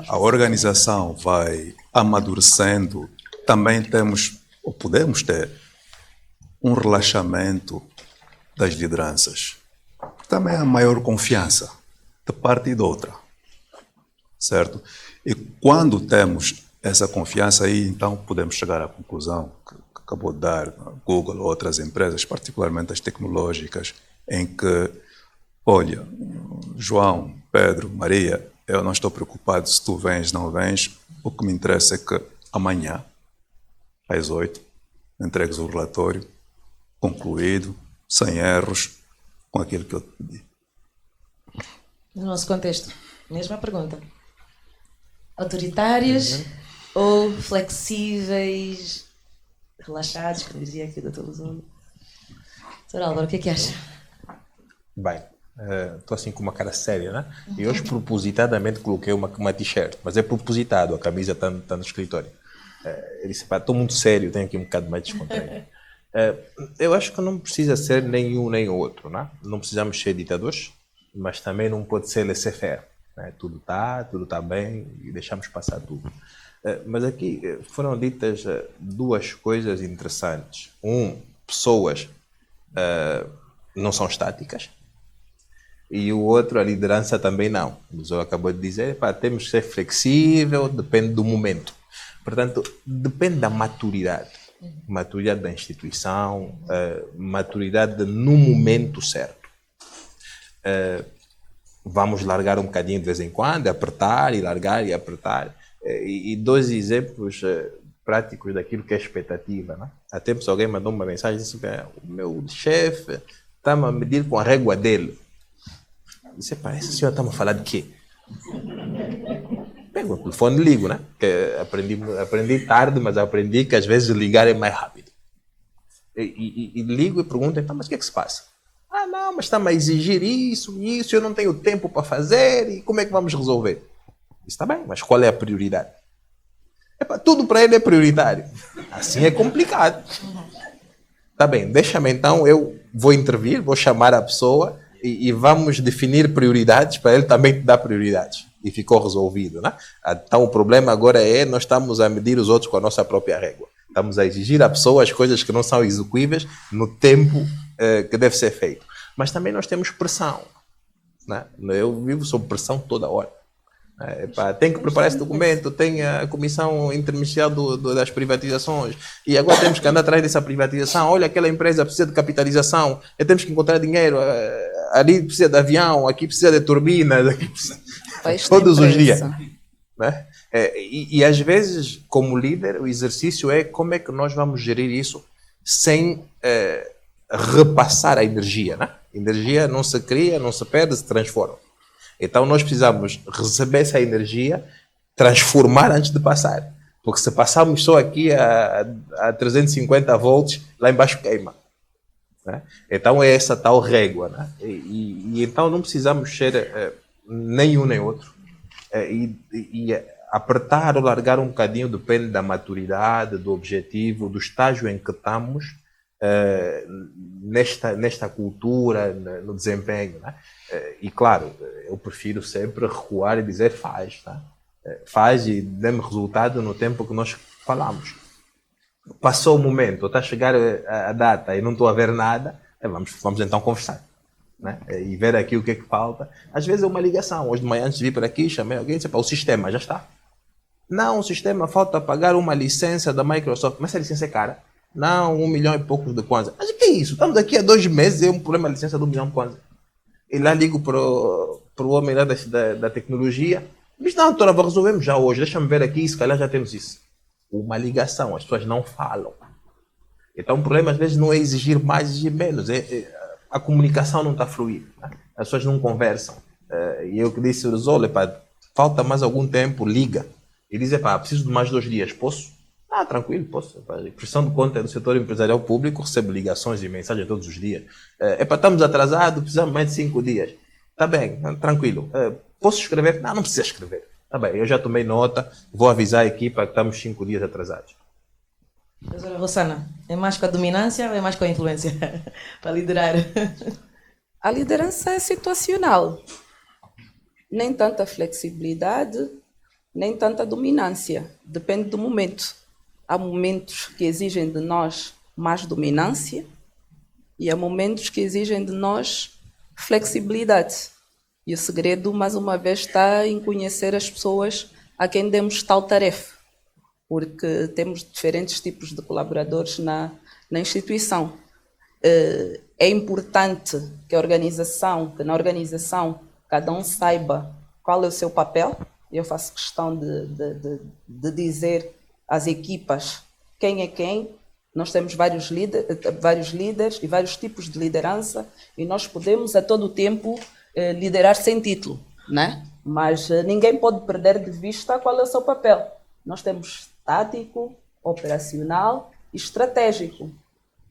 a organização vai amadurecendo, também temos, ou podemos ter, um relaxamento das lideranças. Também há maior confiança de parte e de outra, certo? E quando temos essa confiança, aí então podemos chegar à conclusão que acabou de dar Google ou outras empresas, particularmente as tecnológicas, em que, olha, João, Pedro, Maria, eu não estou preocupado se tu vens, não vens, o que me interessa é que amanhã, às 8, entregues o relatório concluído, sem erros, com aquilo que eu te pedi. No nosso contexto, mesma pergunta. Autoritários ou flexíveis, relaxados, como dizia aqui o Dr. Luzolo? Dr. Álvaro, o que é que acha? Bem, estou assim com uma cara séria, né? E hoje propositadamente coloquei uma t-shirt, mas é propositado, a camisa está no escritório. Ele disse, pá, estou muito sério, tenho aqui um bocado mais descontraído. Eu acho que não precisa ser nenhum nem outro, né? Não precisamos ser ditadores, mas também não pode ser laissez-faire, né? Tudo tá bem e deixamos passar tudo. Mas aqui foram ditas duas coisas interessantes. Pessoas não são estáticas, e o outro, a liderança também não. O Zó acabou de dizer, pá, temos que ser flexível, depende do momento. Portanto, depende da maturidade. Maturidade da instituição, maturidade no momento certo. Vamos largar um bocadinho de vez em quando, apertar e largar e apertar. E dois exemplos práticos daquilo que é expectativa. Né? Há tempos alguém mandou uma mensagem e disse que o meu chefe está-me a medir com a régua dele. Eu disse, pá, essa senhora está-me a falar de quê? Pego o telefone e ligo, né? Que aprendi tarde, mas aprendi que às vezes ligar é mais rápido. E ligo e pergunto, então, mas o que é que se passa? Ah, não, mas está-me a exigir isso, eu não tenho tempo para fazer, e como é que vamos resolver? Está bem, mas qual é a prioridade? Epa, tudo para ele é prioritário. Assim é complicado. Está bem, deixa-me então, eu vou intervir, vou chamar a pessoa e vamos definir prioridades para ele também te dar prioridades. E ficou resolvido, né? Então o problema agora é nós estamos a medir os outros com a nossa própria régua. Estamos a exigir à pessoa as coisas que não são execuíveis no tempo que deve ser feito. Mas também nós temos pressão, né? Eu vivo sob pressão toda hora. Tem que preparar esse documento, tem a comissão interministerial das privatizações e agora temos que andar atrás dessa privatização. Olha, aquela empresa precisa de capitalização, temos que encontrar dinheiro, ali precisa de avião, aqui precisa de turbinas, aqui precisa... todos os dias, né? E às vezes, como líder, o exercício é como é que nós vamos gerir isso sem repassar a energia, né? Energia não se cria, não se perde, se transforma. Então nós precisamos receber essa energia, transformar antes de passar. Porque se passarmos só aqui a 350 volts, lá embaixo queima. Né? Então é essa tal régua. Né? E então não precisamos ser nem um nem outro. E apertar ou largar um bocadinho depende da maturidade, do objetivo, do estágio em que estamos nesta cultura, no desempenho. Né? E claro, eu prefiro sempre recuar e dizer faz. Tá? Faz e dê-me resultado no tempo que nós falamos. Passou o momento, está a chegar a data e não estou a ver nada, vamos então conversar. Né? E ver aqui o que é que falta. Às vezes é uma ligação. Hoje de manhã, antes de vir para aqui, chamei alguém e disse, o sistema já está. Não, o sistema falta pagar uma licença da Microsoft. Mas essa licença é cara. Não, 1 milhão e poucos de kwanza. Mas o que é isso? Estamos aqui há 2 meses e é um problema de licença de 1 milhão de kwanza. E lá ligo para o homem lá da tecnologia. Diz, não, doutora, resolvemos já hoje. Deixa-me ver aqui, se calhar já temos isso. Uma ligação, as pessoas não falam. Então o problema às vezes não é exigir mais, exigir menos. A comunicação não está fluida. Né? As pessoas não conversam. E eu que disse, olha, falta mais algum tempo, liga. E diz, preciso de mais 2 dias, posso? Ah, tranquilo, posso. A pressão de conta do setor empresarial público recebe ligações e mensagens todos os dias. Estamos atrasados, precisamos mais de 5 dias. Está bem, tranquilo. Posso escrever? Não precisa escrever. Está bem, eu já tomei nota, vou avisar a equipa que estamos 5 dias atrasados. Professora Rossana, é mais com a dominância ou é mais com a influência para liderar? A liderança é situacional. Nem tanta flexibilidade, nem tanta dominância. Depende do momento. Há momentos que exigem de nós mais dominância e há momentos que exigem de nós flexibilidade. E o segredo, mais uma vez, está em conhecer as pessoas a quem demos tal tarefa. Porque temos diferentes tipos de colaboradores na instituição. É importante que na organização, cada um saiba qual é o seu papel. Eu faço questão de dizer às equipas quem é quem. Nós temos vários líderes e vários tipos de liderança e nós podemos a todo o tempo liderar sem título, né? Mas ninguém pode perder de vista qual é o seu papel. Nós temos tático, operacional e estratégico.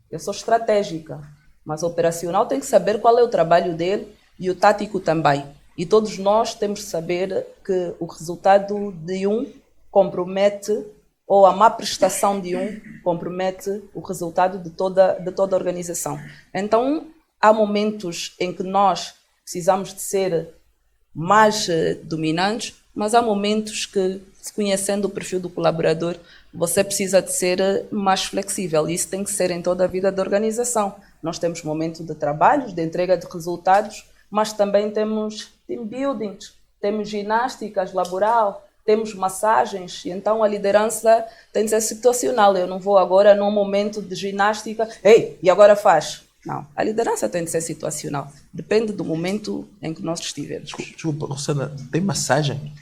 Eu sou estratégica, mas o operacional tem que saber qual é o trabalho dele e o tático também. E todos nós temos que saber que o resultado de um compromete ou a má prestação de um compromete o resultado de toda a organização. Então, há momentos em que nós precisamos de ser mais dominantes, mas há momentos que, conhecendo o perfil do colaborador, você precisa de ser mais flexível. E isso tem que ser em toda a vida da organização. Nós temos momentos de trabalho, de entrega de resultados, mas também temos team buildings, temos ginásticas laboral, temos massagens, e então a liderança tem de ser situacional. Eu não vou agora num momento de ginástica, ei, e agora faz. Não, a liderança tem de ser situacional. Depende do momento em que nós estivermos. Desculpa, Rosana, tem massagem?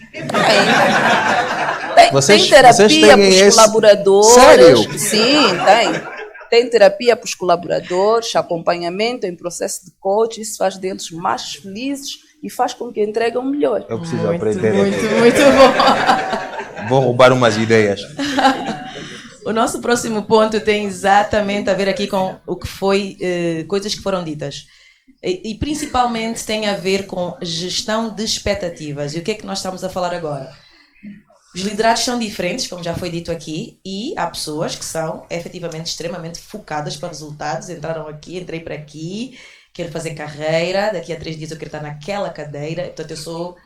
Tem terapia para os colaboradores. Sério? Sim, tem. Tem terapia para os colaboradores, acompanhamento em processo de coach, isso faz deles mais felizes e faz com que entregam melhor. Eu preciso aprender. Muito bom. Vou roubar umas ideias. O nosso próximo ponto tem exatamente a ver aqui com o que foi, coisas que foram ditas. E principalmente tem a ver com gestão de expectativas. E o que é que nós estamos a falar agora? Os liderados são diferentes, como já foi dito aqui, e há pessoas que são efetivamente extremamente focadas para resultados. Entraram aqui, entrei para aqui, quero fazer carreira, daqui a 3 dias eu quero estar naquela cadeira, portanto eu sou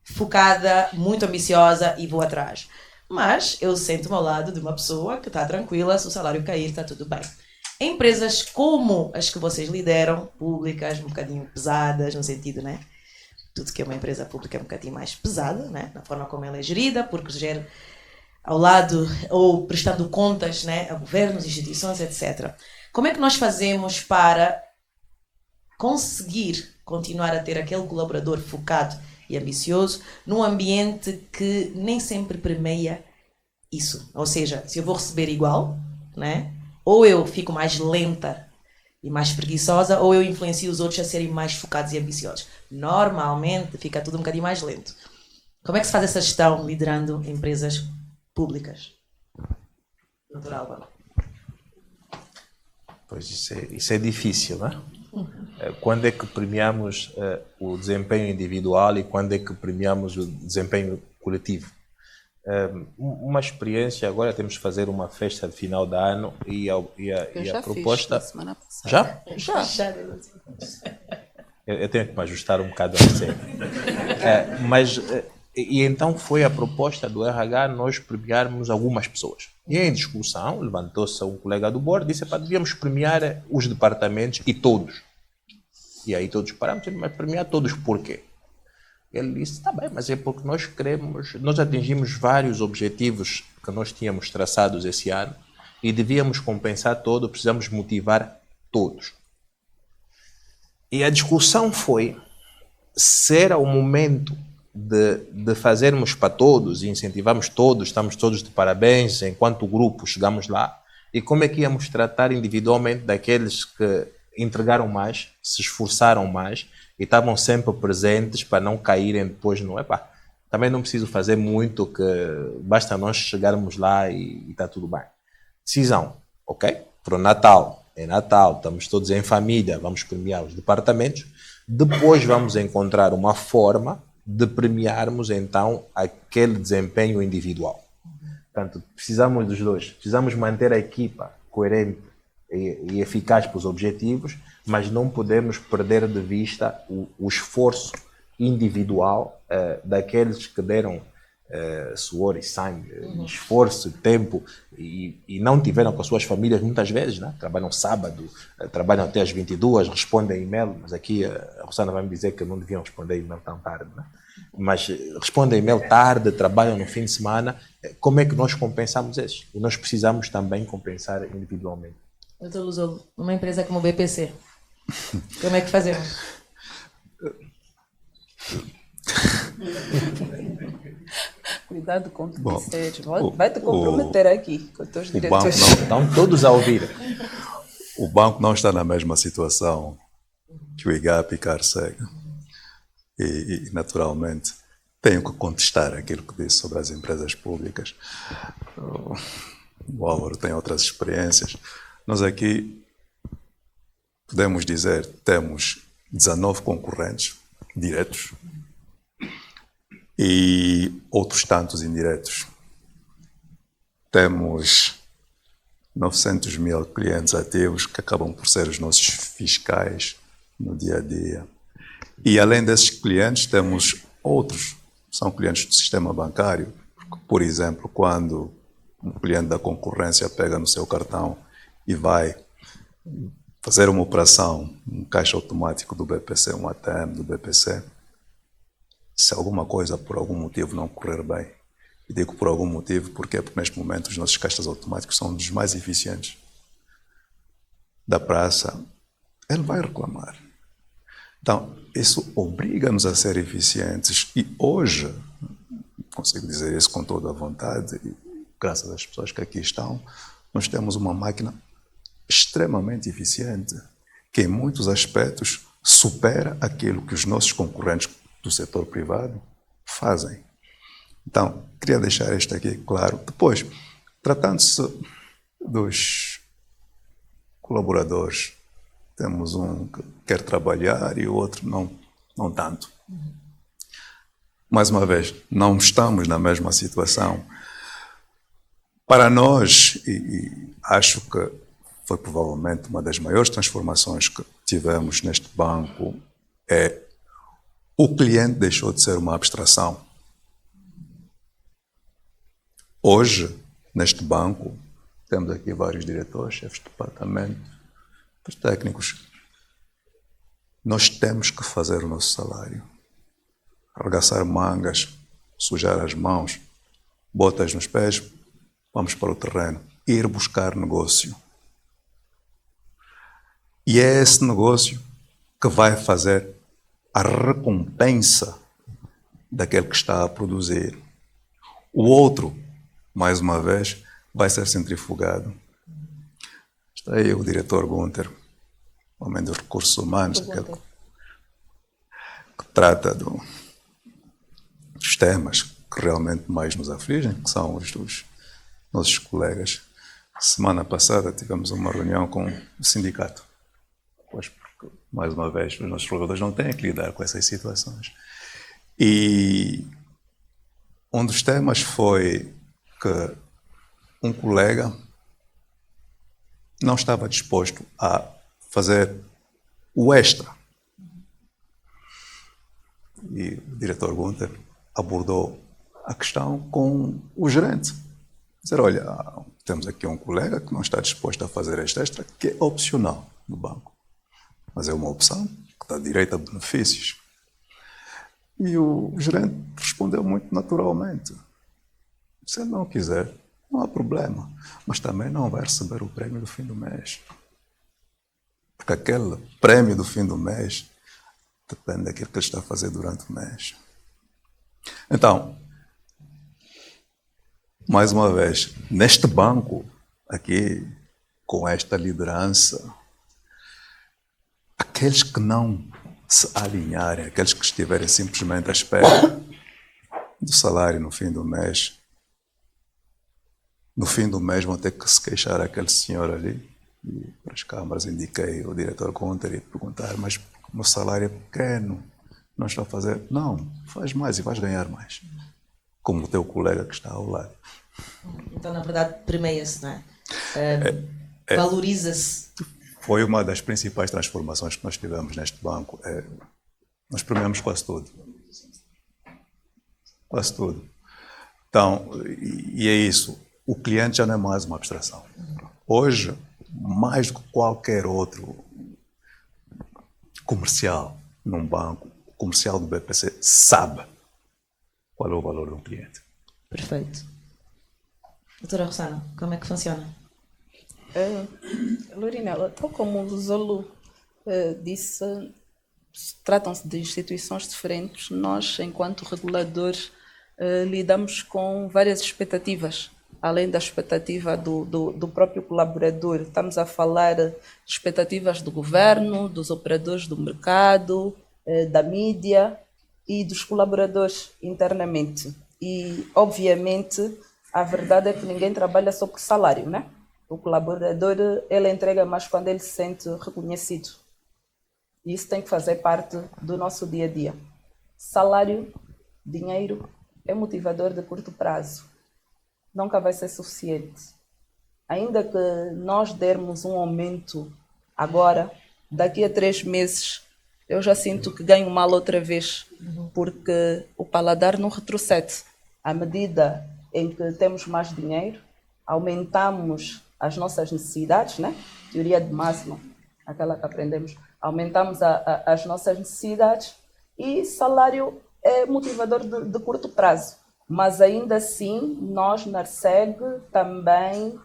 focada, muito ambiciosa e vou atrás. Mas eu sento-me ao lado de uma pessoa que está tranquila, se o salário cair, está tudo bem. Empresas como as que vocês lideram, públicas, um bocadinho pesadas, no sentido, né? Tudo que é uma empresa pública é um bocadinho mais pesada, né? Na forma como ela é gerida, porque gera ao lado, ou prestando contas, né? A governos, instituições, etc. Como é que nós fazemos para conseguir continuar a ter aquele colaborador focado e ambicioso num ambiente que nem sempre permeia isso? Ou seja, se eu vou receber igual, né? Ou eu fico mais lenta e mais preguiçosa, ou eu influencio os outros a serem mais focados e ambiciosos. Normalmente fica tudo um bocadinho mais lento. Como é que se faz essa gestão liderando empresas públicas? Doutor Álvaro. Pois isso é difícil, não é? Quando é que premiamos o desempenho individual e quando é que premiamos o desempenho coletivo? Uma experiência, agora temos que fazer uma festa de final de ano e a proposta... Fiz, semana passada. Já? Eu tenho que me ajustar um bocado a você. E então foi a proposta do RH nós premiarmos algumas pessoas. E em discussão, levantou-se um colega do board e disse, devíamos premiar os departamentos e todos. E aí todos paramos, mas premiar todos por quê? Ele disse, está bem, mas é porque nós atingimos vários objetivos que nós tínhamos traçados esse ano e devíamos compensar todos, precisamos motivar todos. E a discussão foi se era o momento de fazermos para todos e incentivarmos todos, estamos todos de parabéns enquanto grupo chegamos lá, e como é que íamos tratar individualmente daqueles que entregaram mais, se esforçaram mais e estavam sempre presentes para não caírem depois no também não preciso fazer muito, que basta nós chegarmos lá e está tudo bem. Decisão, ok? Para o Natal, é Natal, estamos todos em família, vamos premiar os departamentos, depois vamos encontrar uma forma de premiarmos então aquele desempenho individual. Portanto, precisamos dos dois, precisamos manter a equipa coerente e eficaz para os objetivos, mas não podemos perder de vista o esforço individual daqueles que deram suor e sangue, esforço, tempo e não tiveram com as suas famílias muitas vezes, né? Trabalham sábado, trabalham até às 22, respondem e-mail, mas aqui a Rosana vai me dizer que não deviam responder e-mail tão tarde, né? Mas respondem e-mail tarde, trabalham no fim de semana. Como é que nós compensamos esses? E nós precisamos também compensar individualmente. Doutor Luzolo, uma empresa como o BPC, como é que fazemos? Cuidado com o que disseres. Vai te comprometer aqui com os teus diretores. Estão todos a ouvir. O banco não está na mesma situação que o IGAP e Carceg. E, naturalmente, tenho que contestar aquilo que disse sobre as empresas públicas. O Álvaro tem outras experiências. Nós aqui, podemos dizer, temos 19 concorrentes diretos e outros tantos indiretos. temos 900 mil clientes ativos que acabam por ser os nossos fiscais no dia a dia. E além desses clientes, temos outros, são clientes do sistema bancário. Por exemplo, quando um cliente da concorrência pega no seu cartão e vai fazer uma operação, um caixa automático do BPC, um ATM do BPC, se alguma coisa por algum motivo não correr bem, e digo por algum motivo porque neste momento os nossos caixas automáticos são dos mais eficientes da praça, ele vai reclamar. Então, isso obriga-nos a ser eficientes e hoje, consigo dizer isso com toda a vontade, e graças às pessoas que aqui estão, nós temos uma máquina extremamente eficiente, que em muitos aspectos supera aquilo que os nossos concorrentes do setor privado fazem. Então, queria deixar isto aqui claro. Depois, tratando-se dos colaboradores, temos um que quer trabalhar e o outro não tanto. Mais uma vez, não estamos na mesma situação. Para nós, e acho que foi provavelmente uma das maiores transformações que tivemos neste banco, o cliente deixou de ser uma abstração. Hoje, neste banco, temos aqui vários diretores, chefes de departamento, os técnicos. Nós temos que fazer o nosso salário. Arregaçar mangas, sujar as mãos, botas nos pés, vamos para o terreno, ir buscar negócio. E é esse negócio que vai fazer a recompensa daquele que está a produzir. O outro, mais uma vez, vai ser centrifugado. Está aí o diretor Gunter, homem dos recursos humanos, aquele que trata dos temas que realmente mais nos afligem, que são os dos nossos colegas. Semana passada tivemos uma reunião com o sindicato, pois porque, mais uma vez, os nossos trabalhadores não têm que lidar com essas situações. E um dos temas foi que um colega não estava disposto a fazer o extra. E o diretor Gunter abordou a questão com o gerente. Dizer, olha, temos aqui um colega que não está disposto a fazer este extra, que é opcional no banco. Mas é uma opção que dá direito a benefícios. E o gerente respondeu muito naturalmente. Se ele não quiser, não há problema. Mas também não vai receber o prémio do fim do mês. Porque aquele prémio do fim do mês depende daquilo que ele está a fazer durante o mês. Então, mais uma vez, neste banco, aqui, com esta liderança, aqueles que não se alinharem, aqueles que estiverem simplesmente à espera do salário no fim do mês vão ter que se queixar àquele senhor ali, e para as câmaras indiquei o diretor Gunter e perguntar, mas o meu salário é pequeno, não estou a fazer. Não, faz mais e vais ganhar mais, como o teu colega que está ao lado. Então, na verdade, premia-se, não é? Valoriza-se. Foi uma das principais transformações que nós tivemos neste banco. Nós premiamos quase tudo. Quase tudo. Então, e é isso. O cliente já não é mais uma abstração. Hoje, mais do que qualquer outro comercial num banco, o comercial do BPC sabe qual é o valor de um cliente. Perfeito. Doutora Rossana, como é que funciona? Lorinela, tal como o Zolu disse, tratam-se de instituições diferentes. Nós, enquanto reguladores, lidamos com várias expectativas, além da expectativa do próprio colaborador. Estamos a falar de expectativas do governo, dos operadores do mercado, da mídia e dos colaboradores internamente. E, obviamente, a verdade é que ninguém trabalha só por salário, né? O colaborador, ele entrega mais quando ele se sente reconhecido. E isso tem que fazer parte do nosso dia a dia. Salário, dinheiro, é motivador de curto prazo. nunca vai ser suficiente. Ainda que nós dermos um aumento agora, daqui a 3 meses, eu já sinto que ganho mal outra vez, porque o paladar não retrocede. À medida em que temos mais dinheiro, aumentamos as nossas necessidades, né? Teoria de Maslow, aquela que aprendemos. Aumentamos as nossas necessidades e salário é motivador de curto prazo. Mas ainda assim, nós na RSEG também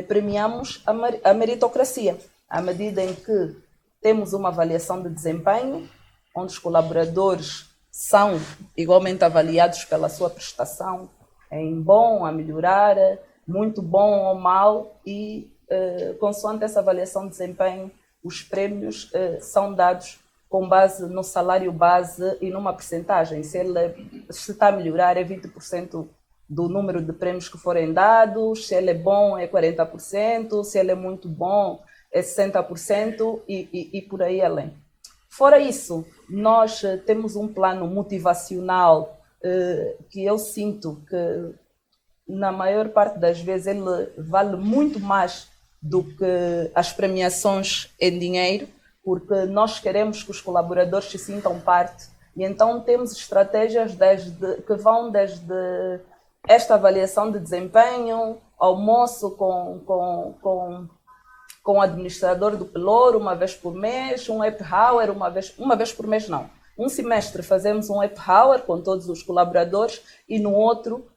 premiamos a meritocracia, à medida em que temos uma avaliação de desempenho, onde os colaboradores são igualmente avaliados pela sua prestação, em bom, a melhorar, muito bom ou mal, e consoante essa avaliação de desempenho, os prêmios são dados com base no salário base e numa percentagem. Se está a melhorar, é 20% do número de prêmios que forem dados, se ele é bom, é 40%, se ele é muito bom, é 60% e por aí além. Fora isso, nós temos um plano motivacional que eu sinto que, na maior parte das vezes, ele vale muito mais do que as premiações em dinheiro, porque nós queremos que os colaboradores se sintam parte. E então temos estratégias que vão desde esta avaliação de desempenho, almoço com o administrador do Pelouro uma vez por mês, um happy hour uma vez por mês não. Um semestre fazemos um happy hour com todos os colaboradores e no outro,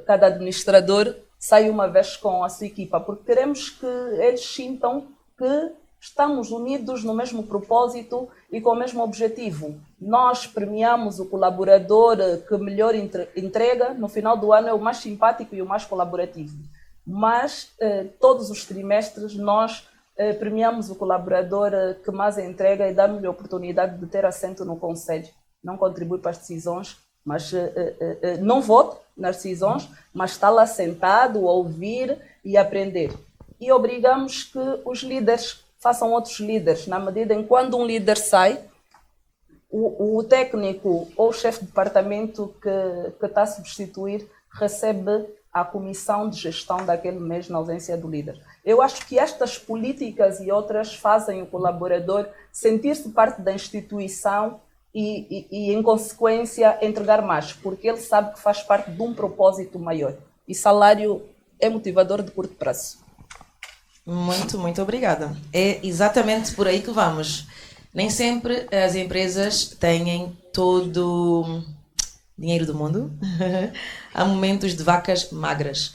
cada administrador sai uma vez com a sua equipa, porque queremos que eles sintam que estamos unidos no mesmo propósito e com o mesmo objetivo. Nós premiamos o colaborador que melhor entrega, no final do ano é o mais simpático e o mais colaborativo. Mas todos os trimestres nós premiamos o colaborador que mais entrega e dá-lhe a oportunidade de ter assento no conselho. Não contribui para as decisões, mas não vota nas decisões, mas está lá sentado a ouvir e aprender. E obrigamos que os líderes façam outros líderes, na medida em que quando um líder sai, o técnico ou o chefe de departamento que está a substituir recebe a comissão de gestão daquele mês na ausência do líder. Eu acho que estas políticas e outras fazem o colaborador sentir-se parte da instituição e, em consequência, entregar mais, porque ele sabe que faz parte de um propósito maior. E salário é motivador de curto prazo. Muito, muito obrigada. É exatamente por aí que vamos. Nem sempre as empresas têm todo o dinheiro do mundo. Há momentos de vacas magras.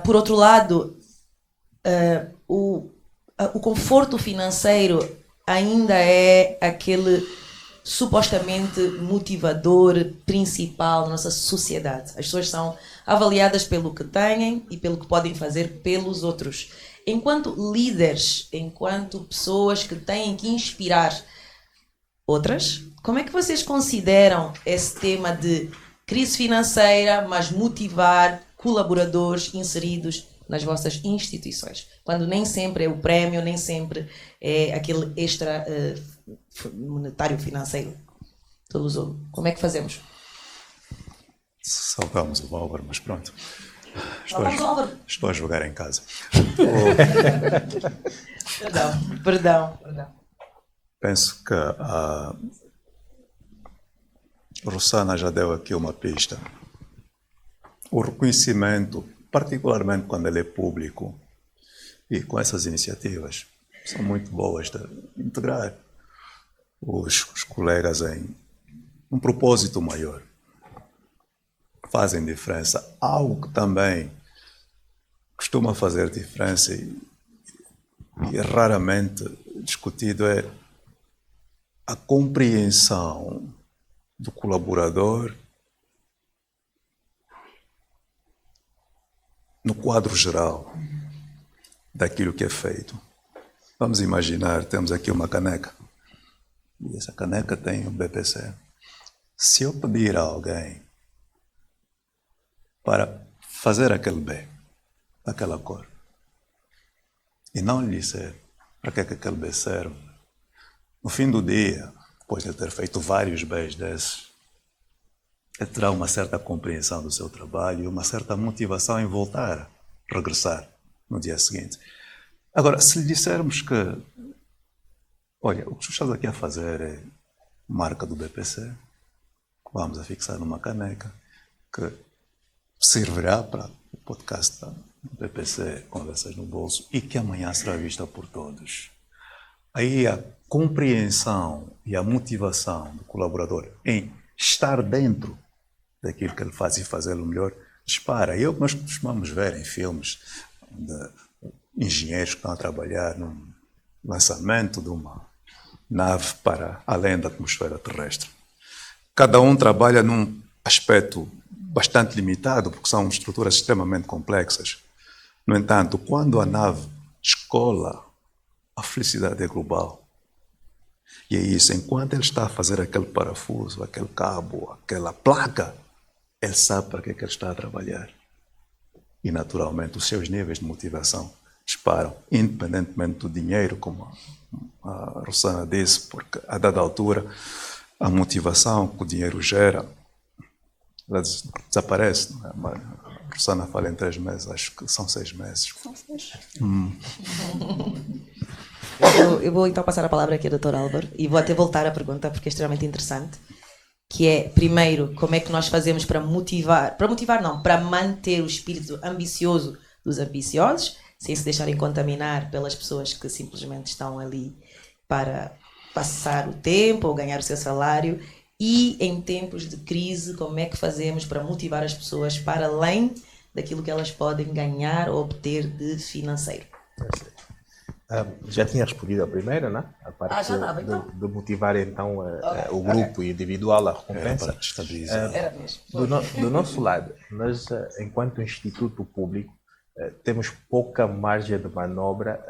Por outro lado, o conforto financeiro ainda é aquele supostamente motivador principal da nossa sociedade. As pessoas são avaliadas pelo que têm e pelo que podem fazer pelos outros. Enquanto líderes, enquanto pessoas que têm que inspirar outras, como é que vocês consideram esse tema de crise financeira, mas motivar colaboradores inseridos nas vossas instituições? Quando nem sempre é o prémio, nem sempre é aquele extra monetário financeiro. Como é que fazemos? Salvamos o Álvaro, mas pronto. Estou a jogar em casa. Perdão. Penso que a Rossana já deu aqui uma pista. O reconhecimento, particularmente quando ele é público, e com essas iniciativas, são muito boas de integrar os colegas em um propósito maior. Fazem diferença. Algo que também costuma fazer diferença e é raramente discutido é a compreensão do colaborador no quadro geral daquilo que é feito. Vamos imaginar, temos aqui uma caneca e essa caneca tem um BPC. Se eu pedir a alguém para fazer aquele B, aquela cor, e não lhe disser para que aquele B serve, no fim do dia, depois de ter feito vários Bs desses, terá uma certa compreensão do seu trabalho e uma certa motivação em voltar, regressar no dia seguinte. Agora, se lhe dissermos que, olha, o que tu estás aqui a fazer é marca do BPC, que vamos a fixar numa caneca, que servirá para o podcast do BPC Conversas no Bolso e que amanhã será vista por todos. Aí a compreensão e a motivação do colaborador em estar dentro daquilo que ele faz e fazê-lo melhor dispara. E é o que nós costumamos ver em filmes de engenheiros que estão a trabalhar no lançamento de uma nave para além da atmosfera terrestre. Cada um trabalha num aspecto bastante limitado, porque são estruturas extremamente complexas. No entanto, quando a nave descola, a felicidade é global. E é isso, enquanto ele está a fazer aquele parafuso, aquele cabo, aquela placa, ele sabe para que é que ele está a trabalhar. E, naturalmente, os seus níveis de motivação disparam, independentemente do dinheiro, como a Rosana disse, porque, a dada altura, a motivação que o dinheiro gera, ela desaparece. Não é? A Rosana fala em 3 meses, acho que são 6 meses. São 6. Eu vou então passar a palavra aqui ao Dr. Álvaro e vou até voltar à pergunta porque é extremamente interessante, que é, primeiro, como é que nós fazemos para manter o espírito ambicioso dos ambiciosos, sem se deixarem contaminar pelas pessoas que simplesmente estão ali para passar o tempo ou ganhar o seu salário, e em tempos de crise, como é que fazemos para motivar as pessoas para além daquilo que elas podem ganhar ou obter de financeiro. Já tinha respondido a primeira, né? A parte já estava, então. de motivar então o grupo individual, a recompensa. Para estabilizar. Era mesmo. Do nosso lado, nós, enquanto instituto público, temos pouca margem de manobra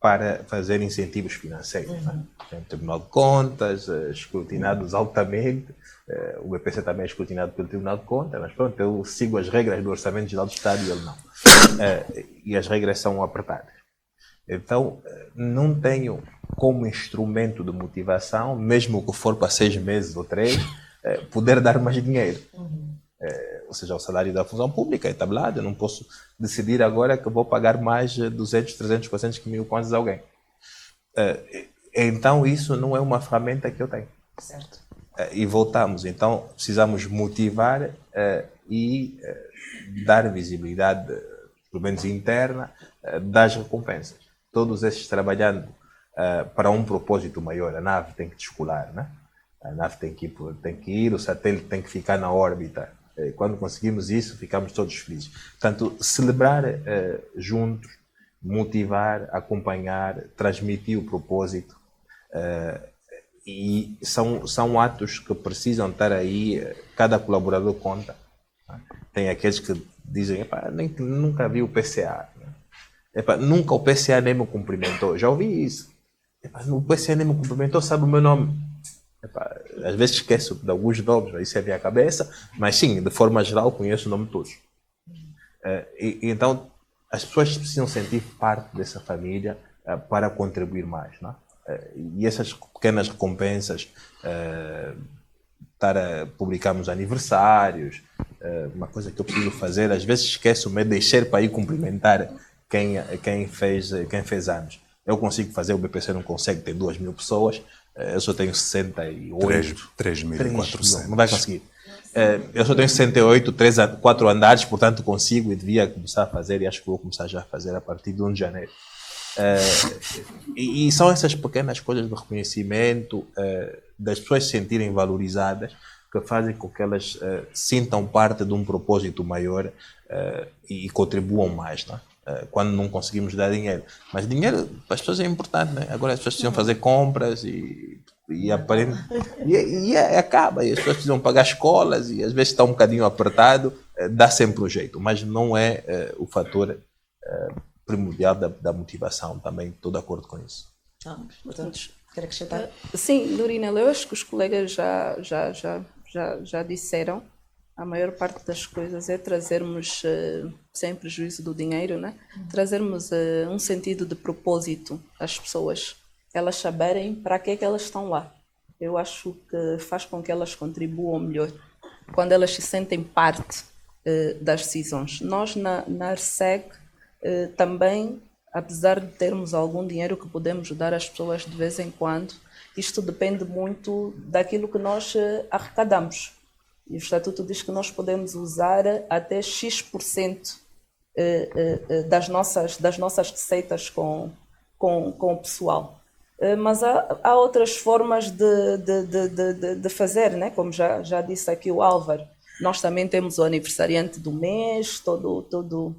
para fazer incentivos financeiros. Né? Tem o Tribunal de Contas, escrutinados altamente, o BPC também é escrutinado pelo Tribunal de Contas, mas pronto, eu sigo as regras do Orçamento Geral do Estado e ele não. E as regras são apertadas. Então, não tenho como instrumento de motivação, mesmo que for para 6 meses ou 3, poder dar mais dinheiro. Ou seja, o salário da função pública é tabelado, eu não posso decidir agora que vou pagar mais 200, 300, 400 mil contas a alguém. Então, isso não é uma ferramenta que eu tenho. Certo. E voltamos, então, precisamos motivar e dar visibilidade, pelo menos interna, das recompensas. Todos esses trabalhando para um propósito maior. A nave tem que descolar, né? A nave tem que ir, o satélite tem que ficar na órbita. Quando conseguimos isso, ficamos todos felizes. Portanto, celebrar juntos, motivar, acompanhar, transmitir o propósito. E são atos que precisam estar aí, cada colaborador conta. Tem aqueles que dizem, nunca vi o PCA. Nunca o PCA nem me cumprimentou. Já ouvi isso. O PCA nem me cumprimentou, sabe o meu nome. Às vezes esqueço de alguns nomes, isso é a minha cabeça, mas sim, de forma geral, conheço o nome de todos. Então, as pessoas precisam sentir parte dessa família para contribuir mais. Não é? E essas pequenas recompensas, publicarmos aniversários, uma coisa que eu preciso fazer, às vezes esqueço-me de deixar para ir cumprimentar quem fez anos. Eu consigo fazer, o BPC não consegue, tem 2.000 pessoas, eu só tenho 68. 3.400. Não vai conseguir. Eu só tenho 68, 4 andares, portanto consigo e devia começar a fazer, e acho que vou começar já a fazer a partir de 1 de janeiro. E são essas pequenas coisas de reconhecimento, das pessoas se sentirem valorizadas, que fazem com que elas sintam parte de um propósito maior e contribuam mais, não é? Quando não conseguimos dar dinheiro. Mas dinheiro para as pessoas é importante, né? Agora as pessoas precisam fazer compras e acaba, e as pessoas precisam pagar escolas e às vezes está um bocadinho apertado, dá sempre um jeito, mas não é o fator primordial da motivação, também estou de acordo com isso. Portanto, quer acrescentar? Sim, Dorina, eu acho que os colegas já disseram. A maior parte das coisas é trazermos, sem prejuízo do dinheiro, né? Trazermos um sentido de propósito às pessoas, elas saberem para que é que elas estão lá. Eu acho que faz com que elas contribuam melhor. quando elas se sentem parte das decisões. Nós, na ARSEC, também, apesar de termos algum dinheiro que podemos ajudar as pessoas de vez em quando, isto depende muito daquilo que nós arrecadamos. E o Estatuto diz que nós podemos usar até X% das nossas receitas com o pessoal. Mas há outras formas de fazer, né? Como já disse aqui o Álvaro. Nós também temos o aniversariante do mês, todo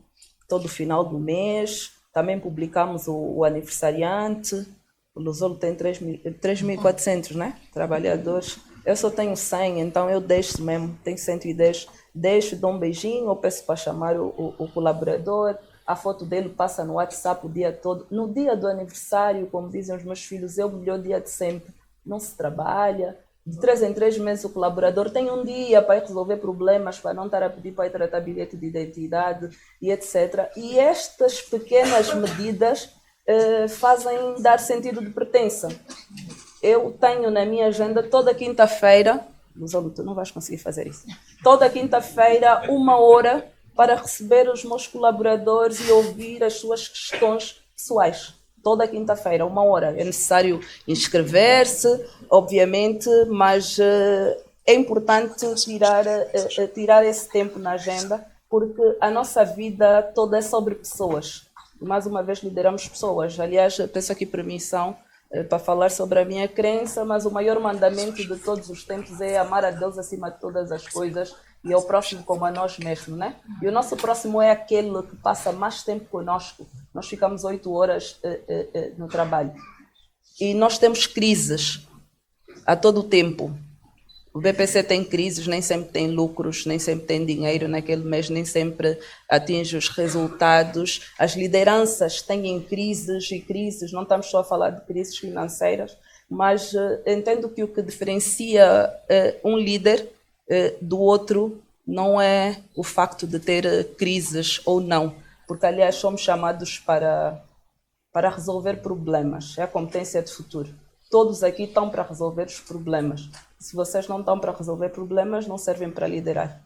final do mês. Também publicamos o aniversariante. O Lusolo tem 3.400, né? Trabalhadores. Eu só tenho 100, então eu deixo mesmo, tenho 110. Deixo, dou um beijinho, ou peço para chamar o colaborador. A foto dele passa no WhatsApp o dia todo. No dia do aniversário, como dizem os meus filhos, é o melhor dia de sempre. Não se trabalha. De 3 em 3 meses o colaborador tem um dia para resolver problemas, para não estar a pedir para ir tratar bilhete de identidade e etc. E estas pequenas medidas fazem dar sentido de pertença. Eu tenho na minha agenda toda quinta-feira, Lusolo, tu não vais conseguir fazer isso, toda quinta-feira, 1 hora, para receber os meus colaboradores e ouvir as suas questões pessoais. Toda quinta-feira, 1 hora. É necessário inscrever-se, obviamente, mas é importante tirar esse tempo na agenda, porque a nossa vida toda é sobre pessoas. E, mais uma vez, lideramos pessoas. Aliás, peço aqui permissão para falar sobre a minha crença, mas o maior mandamento de todos os tempos é amar a Deus acima de todas as coisas e ao próximo como a nós mesmos, né? E o nosso próximo é aquele que passa mais tempo conosco. Nós ficamos 8 horas no trabalho. E nós temos crises a todo o tempo. O BPC tem crises, nem sempre tem lucros, nem sempre tem dinheiro naquele mês, nem sempre atinge os resultados. As lideranças têm crises e crises, não estamos só a falar de crises financeiras, mas entendo que o que diferencia um líder do outro não é o facto de ter crises ou não, porque, aliás, somos chamados para resolver problemas, é a competência de futuro. Todos aqui estão para resolver os problemas. Se vocês não estão para resolver problemas, não servem para liderar.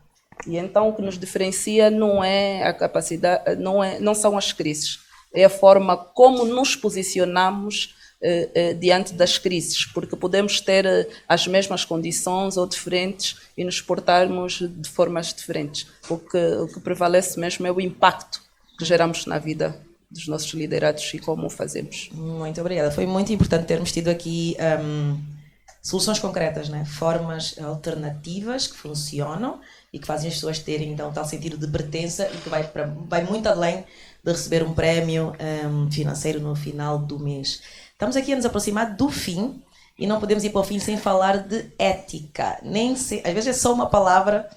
E então o que nos diferencia não é a capacidade, não são as crises, é a forma como nos posicionamos diante das crises, porque podemos ter as mesmas condições ou diferentes e nos portarmos de formas diferentes. O que prevalece mesmo é o impacto que geramos na vida dos nossos liderados e como o fazemos. Muito obrigada. Foi muito importante termos tido aqui soluções concretas, né? Formas alternativas que funcionam e que fazem as pessoas terem então tal sentido de pertença e que vai muito além de receber um prémio financeiro no final do mês. Estamos aqui a nos aproximar do fim e não podemos ir para o fim sem falar de ética. Às vezes é só uma palavra.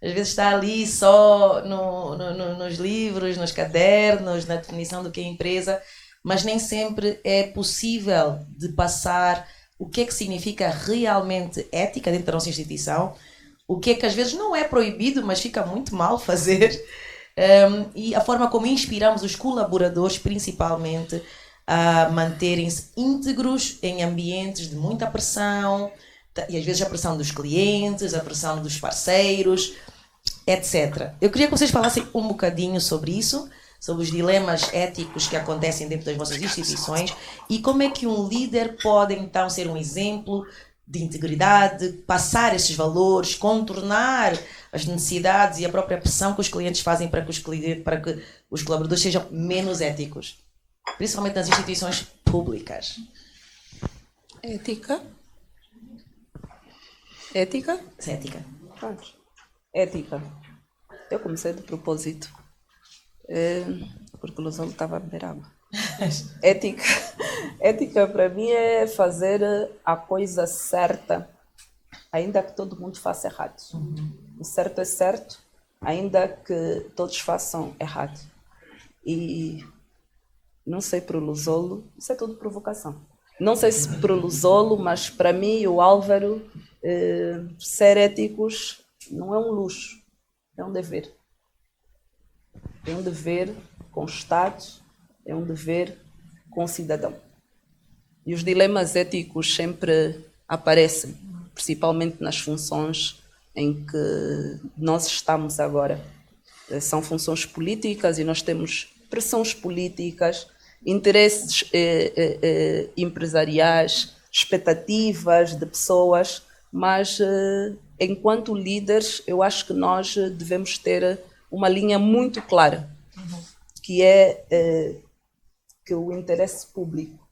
Às vezes está ali só nos livros, nos cadernos, na definição do que é empresa, mas nem sempre é possível de passar o que é que significa realmente ética dentro da nossa instituição, o que é que às vezes não é proibido, mas fica muito mal fazer, e a forma como inspiramos os colaboradores, principalmente, a manterem-se íntegros em ambientes de muita pressão, e às vezes a pressão dos clientes, a pressão dos parceiros, etc. Eu queria que vocês falassem um bocadinho sobre isso, sobre os dilemas éticos que acontecem dentro das vossas instituições e como é que um líder pode então ser um exemplo de integridade, passar esses valores, contornar as necessidades e a própria pressão que os clientes fazem para que os colaboradores sejam menos éticos, principalmente nas instituições públicas. Ética? Ética? Ética. Pronto. Ética. Eu comecei de propósito, porque o Lusolo estava a beber água. Ética para mim é fazer a coisa certa, ainda que todo mundo faça errado. O certo é certo, ainda que todos façam errado. E não sei para o Lusolo, isso é tudo provocação. Não sei se para o Lusolo, mas para mim e o Álvaro, ser éticos não é um luxo, é um dever. É um dever com o Estado, é um dever com o cidadão. E os dilemas éticos sempre aparecem, principalmente nas funções em que nós estamos agora são funções políticas e nós temos pressões políticas, interesses empresariais, expectativas de pessoas, mas enquanto líderes eu acho que nós devemos ter uma linha muito clara, que é que o interesse público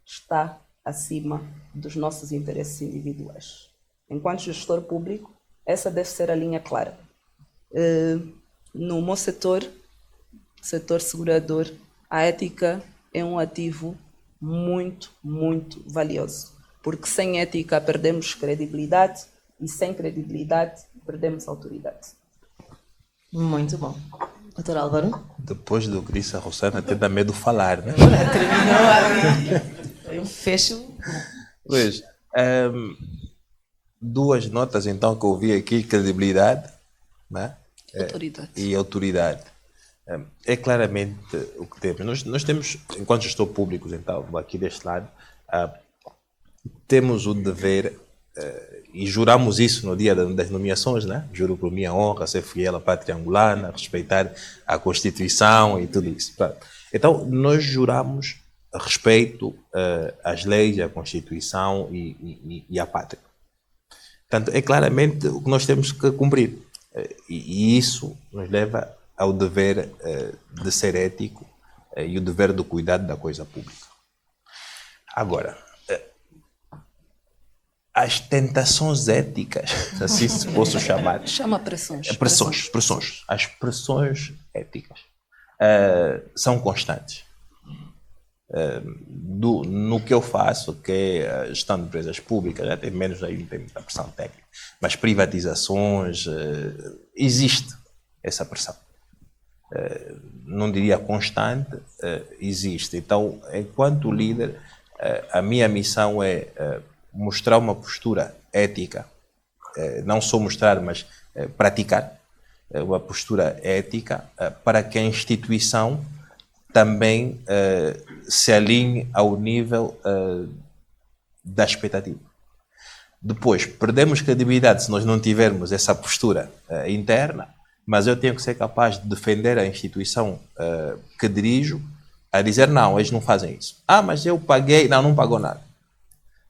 está acima dos nossos interesses individuais. Enquanto gestor público, essa deve ser a linha clara. No meu setor segurador, a ética é um ativo muito, muito valioso, porque sem ética perdemos credibilidade e sem credibilidade perdemos autoridade. Muito bom. Doutor Álvaro? Depois do que disse a Rosana, até dá medo de falar, né? Terminou ali. Foi um fecho. Pois, duas notas então que eu vi aqui, credibilidade, né? Autoridade. E autoridade. É claramente o que temos. Nós temos, enquanto gestor público, então, aqui deste lado, temos o dever, e juramos isso no dia das nomeações, né? Juro por minha honra ser fiel à pátria angolana, respeitar a Constituição e tudo isso. Então, nós juramos respeito às leis, à Constituição e à pátria. Portanto, é claramente o que nós temos que cumprir. E isso nos leva ao dever de ser ético e o dever do cuidado da coisa pública. Agora, as tentações éticas, assim se posso chamar. Chama pressões. Pressões. As pressões éticas são constantes. No que eu faço, que é a gestão de empresas públicas, já tem menos aí, não tem muita pressão técnica, mas privatizações, existe essa pressão. Não diria constante, existe. Então, enquanto líder, a minha missão é mostrar uma postura ética, não só mostrar, mas praticar uma postura ética para que a instituição também se alinhe ao nível da expectativa. Depois, perdemos credibilidade se nós não tivermos essa postura interna, mas eu tenho que ser capaz de defender a instituição que dirijo, a dizer, não, eles não fazem isso. Mas eu paguei, não pagou nada.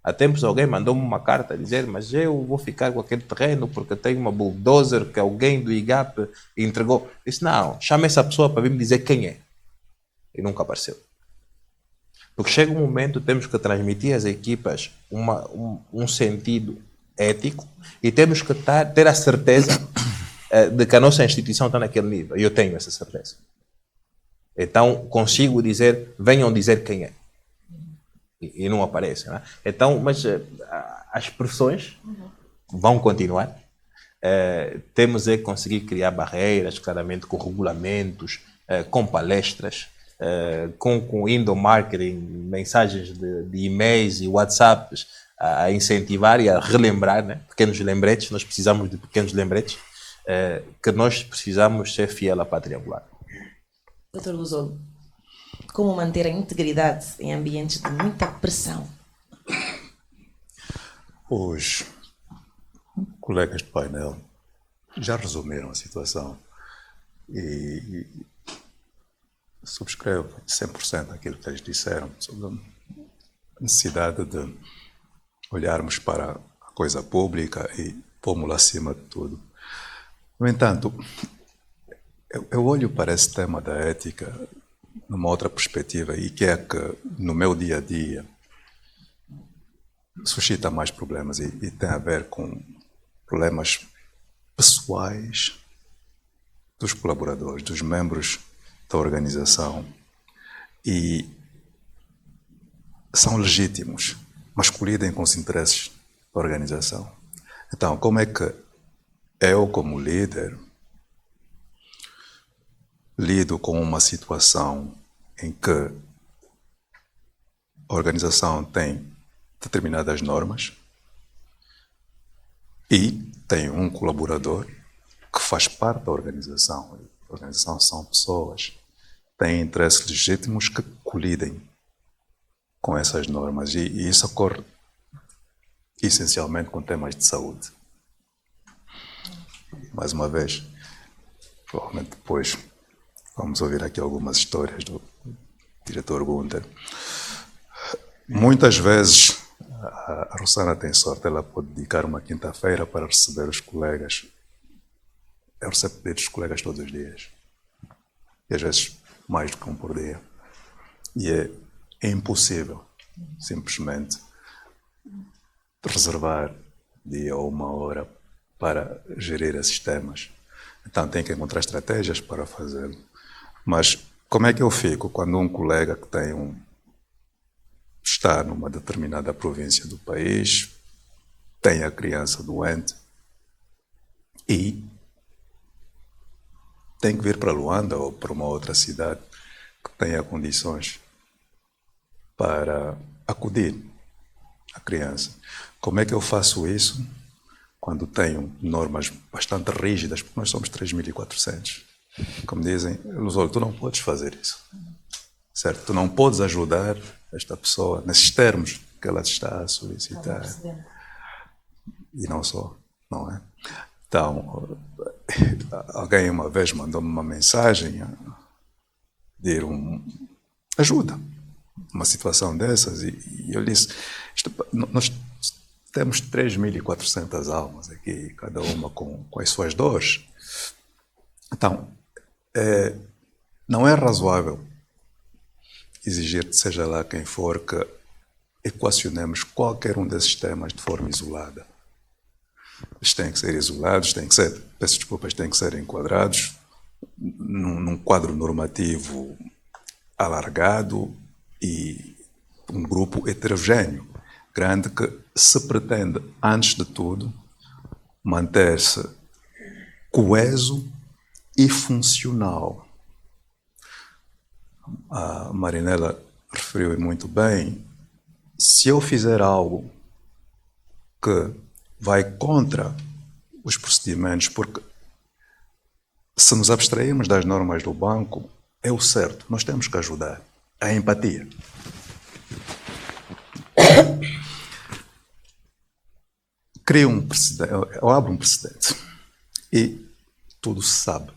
Há tempos alguém mandou-me uma carta a dizer, mas eu vou ficar com aquele terreno porque tem uma bulldozer que alguém do IGAP entregou. Eu disse, não, chama essa pessoa para vir me dizer quem é. E nunca apareceu. Porque chega um momento, temos que transmitir às equipas um sentido ético e temos que ter a certeza de que a nossa instituição está naquele nível. E eu tenho essa certeza. Então, consigo dizer, venham dizer quem é. E não aparece. Né? Então, mas as pressões vão continuar. Temos que conseguir criar barreiras, claramente, com regulamentos, com palestras, com endomarketing, mensagens de e-mails e WhatsApps a incentivar e a relembrar, né? Pequenos lembretes, nós precisamos de pequenos lembretes, que nós precisamos ser fiel à pátria angolana. Dr. Luzolo, como manter a integridade em ambientes de muita pressão? Os colegas do painel já resumiram a situação e subscrevo 100% aquilo que eles disseram sobre a necessidade de olharmos para a coisa pública e pôr-la acima de tudo. No entanto, eu olho para esse tema da ética numa outra perspectiva e que é que no meu dia a dia suscita mais problemas e tem a ver com problemas pessoais dos colaboradores, dos membros da organização, e são legítimos, mas colidem com os interesses da organização. Então, como é que eu, como líder, lido com uma situação em que a organização tem determinadas normas e tem um colaborador que faz parte da organização. A organização são pessoas, têm interesses legítimos que colidem com essas normas e isso ocorre essencialmente com temas de saúde. mais uma vez, provavelmente depois vamos ouvir aqui algumas histórias do diretor Gunther. Muitas vezes a Rosana tem sorte, ela pode dedicar uma quinta-feira para receber os colegas. Eu recebo pedidos dos colegas todos os dias. E às vezes mais do que um por dia. E é impossível, simplesmente, reservar dia ou uma hora para gerir esses temas. Então tem que encontrar estratégias para fazê-lo. Mas como é que eu fico quando um colega que está numa determinada província do país, tem a criança doente e tem que vir para Luanda ou para uma outra cidade que tenha condições para acudir à criança? Como é que eu faço isso quando tenho normas bastante rígidas? Porque nós somos 3.400. Como dizem, Luzolo, tu não podes fazer isso. Certo? Tu não podes ajudar esta pessoa nesses termos que ela está a solicitar. E não só, não é? Então, alguém uma vez mandou-me uma mensagem a pedir ajuda numa situação dessas e eu disse, nós temos 3.400 almas aqui, cada uma com as suas dores. Então, não é razoável exigir, seja lá quem for, que equacionemos qualquer um desses temas de forma isolada. Eles têm que ser isolados, têm que ser enquadrados num quadro normativo alargado e um grupo heterogéneo, grande, que se pretende, antes de tudo, manter-se coeso e funcional. A Marinela referiu muito bem, se eu fizer algo que vai contra os procedimentos, porque se nos abstrairmos das normas do banco, é o certo, nós temos que ajudar. A empatia. Crio um precedente, eu abro um precedente e tudo se sabe.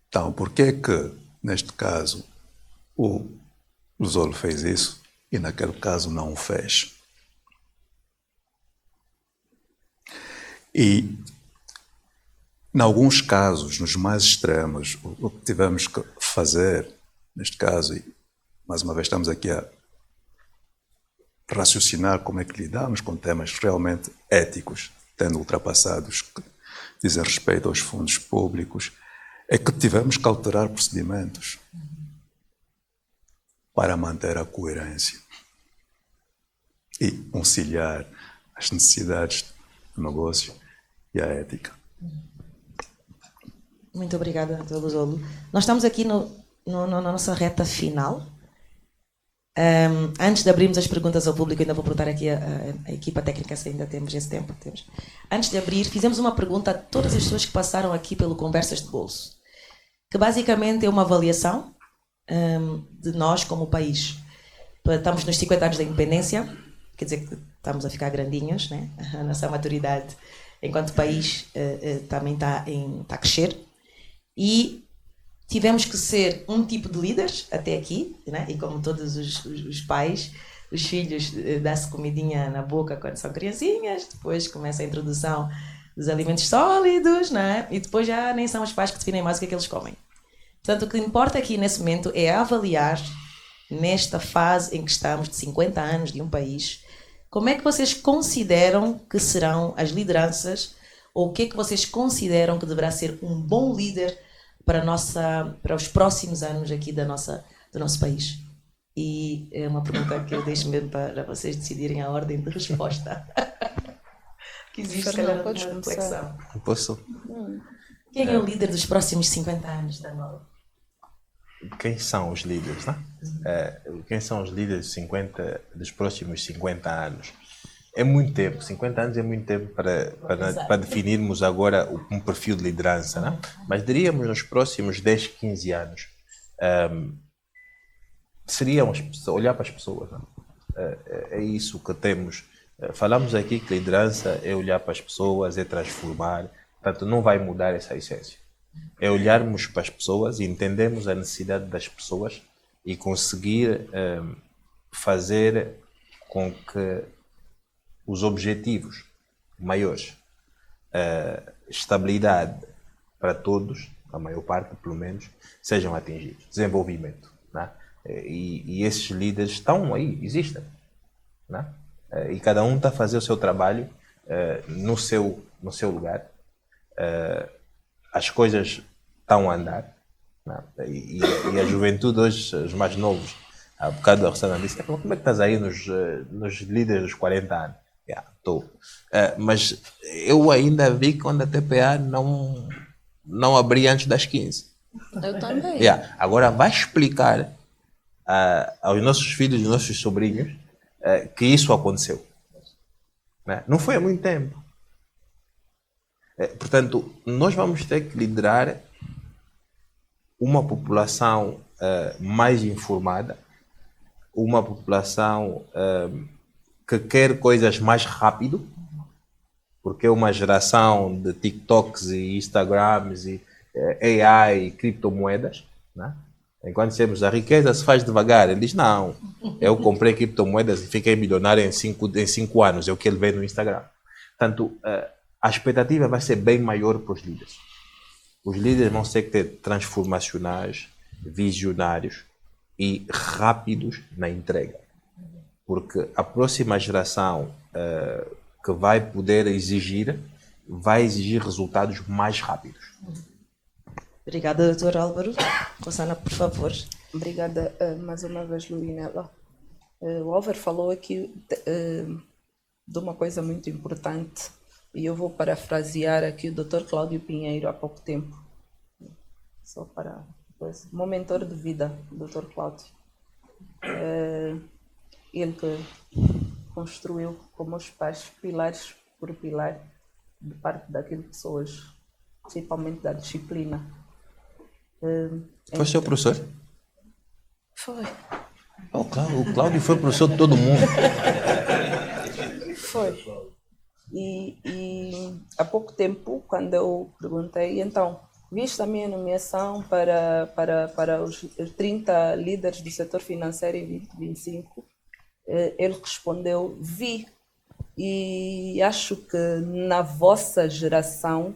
Então, por que que, neste caso, o Luzolo fez isso e naquele caso não o fez? E, em alguns casos, nos mais extremos, o que tivemos que fazer, neste caso, e mais uma vez estamos aqui a raciocinar como é que lidamos com temas realmente éticos, tendo ultrapassados que dizem respeito aos fundos públicos, é que tivemos que alterar procedimentos para manter a coerência e conciliar as necessidades do negócio e a ética. Muito obrigada, Dr. Luzolo. Nós estamos aqui na nossa reta final. Antes de abrirmos as perguntas ao público, ainda vou perguntar aqui a equipa técnica se ainda temos esse tempo. Temos. Antes de abrir, fizemos uma pergunta a todas as pessoas que passaram aqui pelo Conversas de Bolso, que basicamente é uma avaliação de nós como país. Estamos nos 50 anos da independência, quer dizer que estamos a ficar grandinhos, né? A nossa maturidade enquanto país também está a crescer. E tivemos que ser um tipo de líderes até aqui, né? E como todos os pais, os filhos dão-se comidinha na boca quando são criancinhas, depois começa a introdução dos alimentos sólidos, né? E depois já nem são os pais que definem mais o que é que eles comem. Portanto, o que importa aqui nesse momento é avaliar, nesta fase em que estamos, de 50 anos de um país, como é que vocês consideram que serão as lideranças, ou o que é que vocês consideram que deverá ser um bom líder para os próximos anos aqui do nosso país? E é uma pergunta que eu deixo mesmo para vocês decidirem a ordem de resposta. Que existe, se calhar, uma reflexão. Posso? Quem é o líder dos próximos 50 anos da Angola? Quem são os líderes, né? Quem são os líderes dos próximos 50 anos? É muito tempo, 50 anos é muito tempo para definirmos agora um perfil de liderança, né? Mas diríamos nos próximos 10, 15 anos, seria olhar para as pessoas, né? É isso que temos Falamos aqui que liderança é olhar para as pessoas, é transformar, portanto não vai mudar essa essência. É olharmos para as pessoas e entendermos a necessidade das pessoas e conseguir fazer com que os objetivos maiores, estabilidade para todos, a maior parte pelo menos, sejam atingidos. Desenvolvimento. Né? E esses líderes estão aí, existem. Né? E cada um está a fazer o seu trabalho no seu lugar. As coisas estão a andar. Né? E a juventude hoje, os mais novos, há bocado a Rossana disse, como é que estás aí nos líderes dos 40 anos? Estou. Mas eu ainda vi quando a TPA não abria antes das 15. Eu também. Agora vai explicar aos nossos filhos e nossos sobrinhos que isso aconteceu. Né? Não foi há muito tempo. Portanto, nós vamos ter que liderar uma população mais informada, uma população que quer coisas mais rápido, porque é uma geração de TikToks e Instagrams e AI e criptomoedas. Né? Enquanto temos a riqueza se faz devagar, ele diz, não, eu comprei criptomoedas e fiquei milionário em 5 anos, é o que ele vê no Instagram. Portanto, a expectativa vai ser bem maior para os líderes. Os líderes vão ter que ter transformacionais, visionários e rápidos na entrega. Porque a próxima geração que vai poder vai exigir resultados mais rápidos. Obrigada, Dr. Álvaro. Rossana, por favor. Obrigada mais uma vez, Luinela. O Álvaro falou aqui de uma coisa muito importante e eu vou parafrasear aqui o Dr. Cláudio Pinheiro há pouco tempo. Só para depois. Meu mentor de vida, o Dr. Cláudio. Ele que construiu com meus pais, pilares por pilar, de parte daquilo que sou hoje, principalmente da disciplina. Foi seu professor? Foi. O Cláudio foi professor de todo mundo. Foi. E há pouco tempo, quando eu perguntei, então, vista a minha nomeação para os 30 líderes do setor financeiro em 2025, ele respondeu, vi, e acho que na vossa geração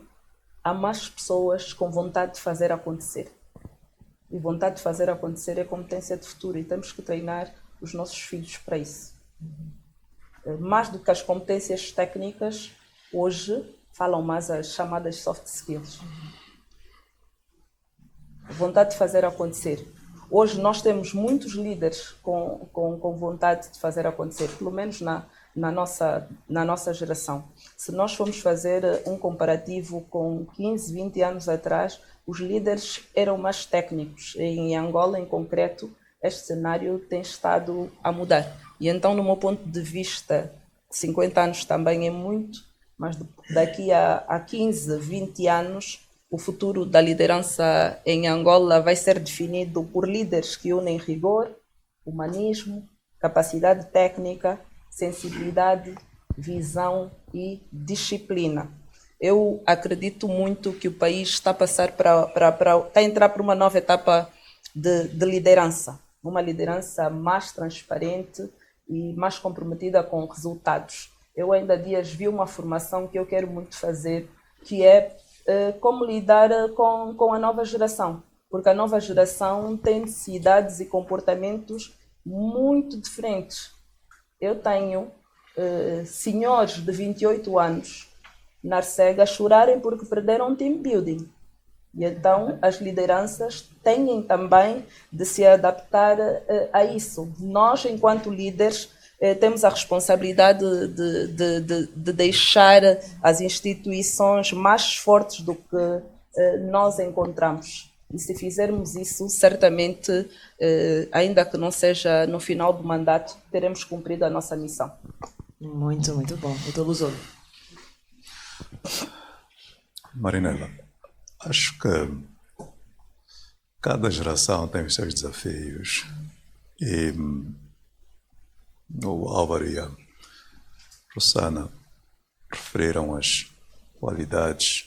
há mais pessoas com vontade de fazer acontecer. E vontade de fazer acontecer é competência de futuro e temos que treinar os nossos filhos para isso. Mais do que as competências técnicas, hoje falam mais as chamadas soft skills. Vontade de fazer acontecer. Hoje nós temos muitos líderes com vontade de fazer acontecer, pelo menos na nossa geração. Se nós formos fazer um comparativo com 15, 20 anos atrás, os líderes eram mais técnicos. Em Angola, em concreto, este cenário tem estado a mudar. E então, no meu ponto de vista, 50 anos também é muito, mas daqui a 15, 20 anos, o futuro da liderança em Angola vai ser definido por líderes que unem rigor, humanismo, capacidade técnica, sensibilidade, visão e disciplina. Eu acredito muito que o país está a passar está a entrar para uma nova etapa de liderança, uma liderança mais transparente e mais comprometida com resultados. Eu ainda há dias vi uma formação que eu quero muito fazer, que é como lidar com a nova geração, porque a nova geração tem necessidades e comportamentos muito diferentes. Eu tenho senhores de 28 anos na Arcega chorarem porque perderam um team building. E então as lideranças têm também de se adaptar a isso. Nós, enquanto líderes, temos a responsabilidade de deixar as instituições mais fortes do que nós encontramos. E se fizermos isso, certamente, ainda que não seja no final do mandato, teremos cumprido a nossa missão. Muito, muito bom. Doutor Lusolo. Marinela, acho que cada geração tem os seus desafios e o Álvaro e a Rosana referiram as qualidades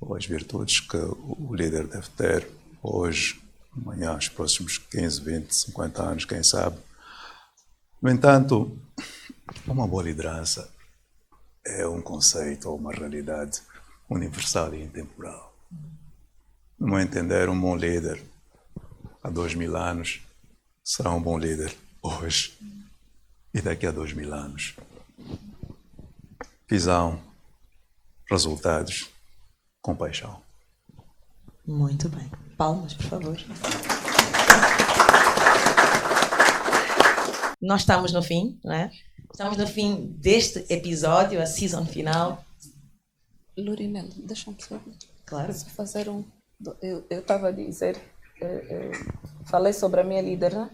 ou as virtudes que o líder deve ter hoje, amanhã, nos próximos 15, 20, 50 anos, quem sabe. No entanto, uma boa liderança é um conceito ou uma realidade universal e intemporal. No meu entender, um bom líder há 2000 anos será um bom líder hoje e daqui a 2000 anos. Visão, resultados, compaixão. Muito bem. Palmas, por favor. Nós estamos no fim, não é? Estamos no fim deste episódio, a season final. Lorinel, deixa-me só Claro. fazer um... Eu estava a dizer, falei sobre a minha líder, né?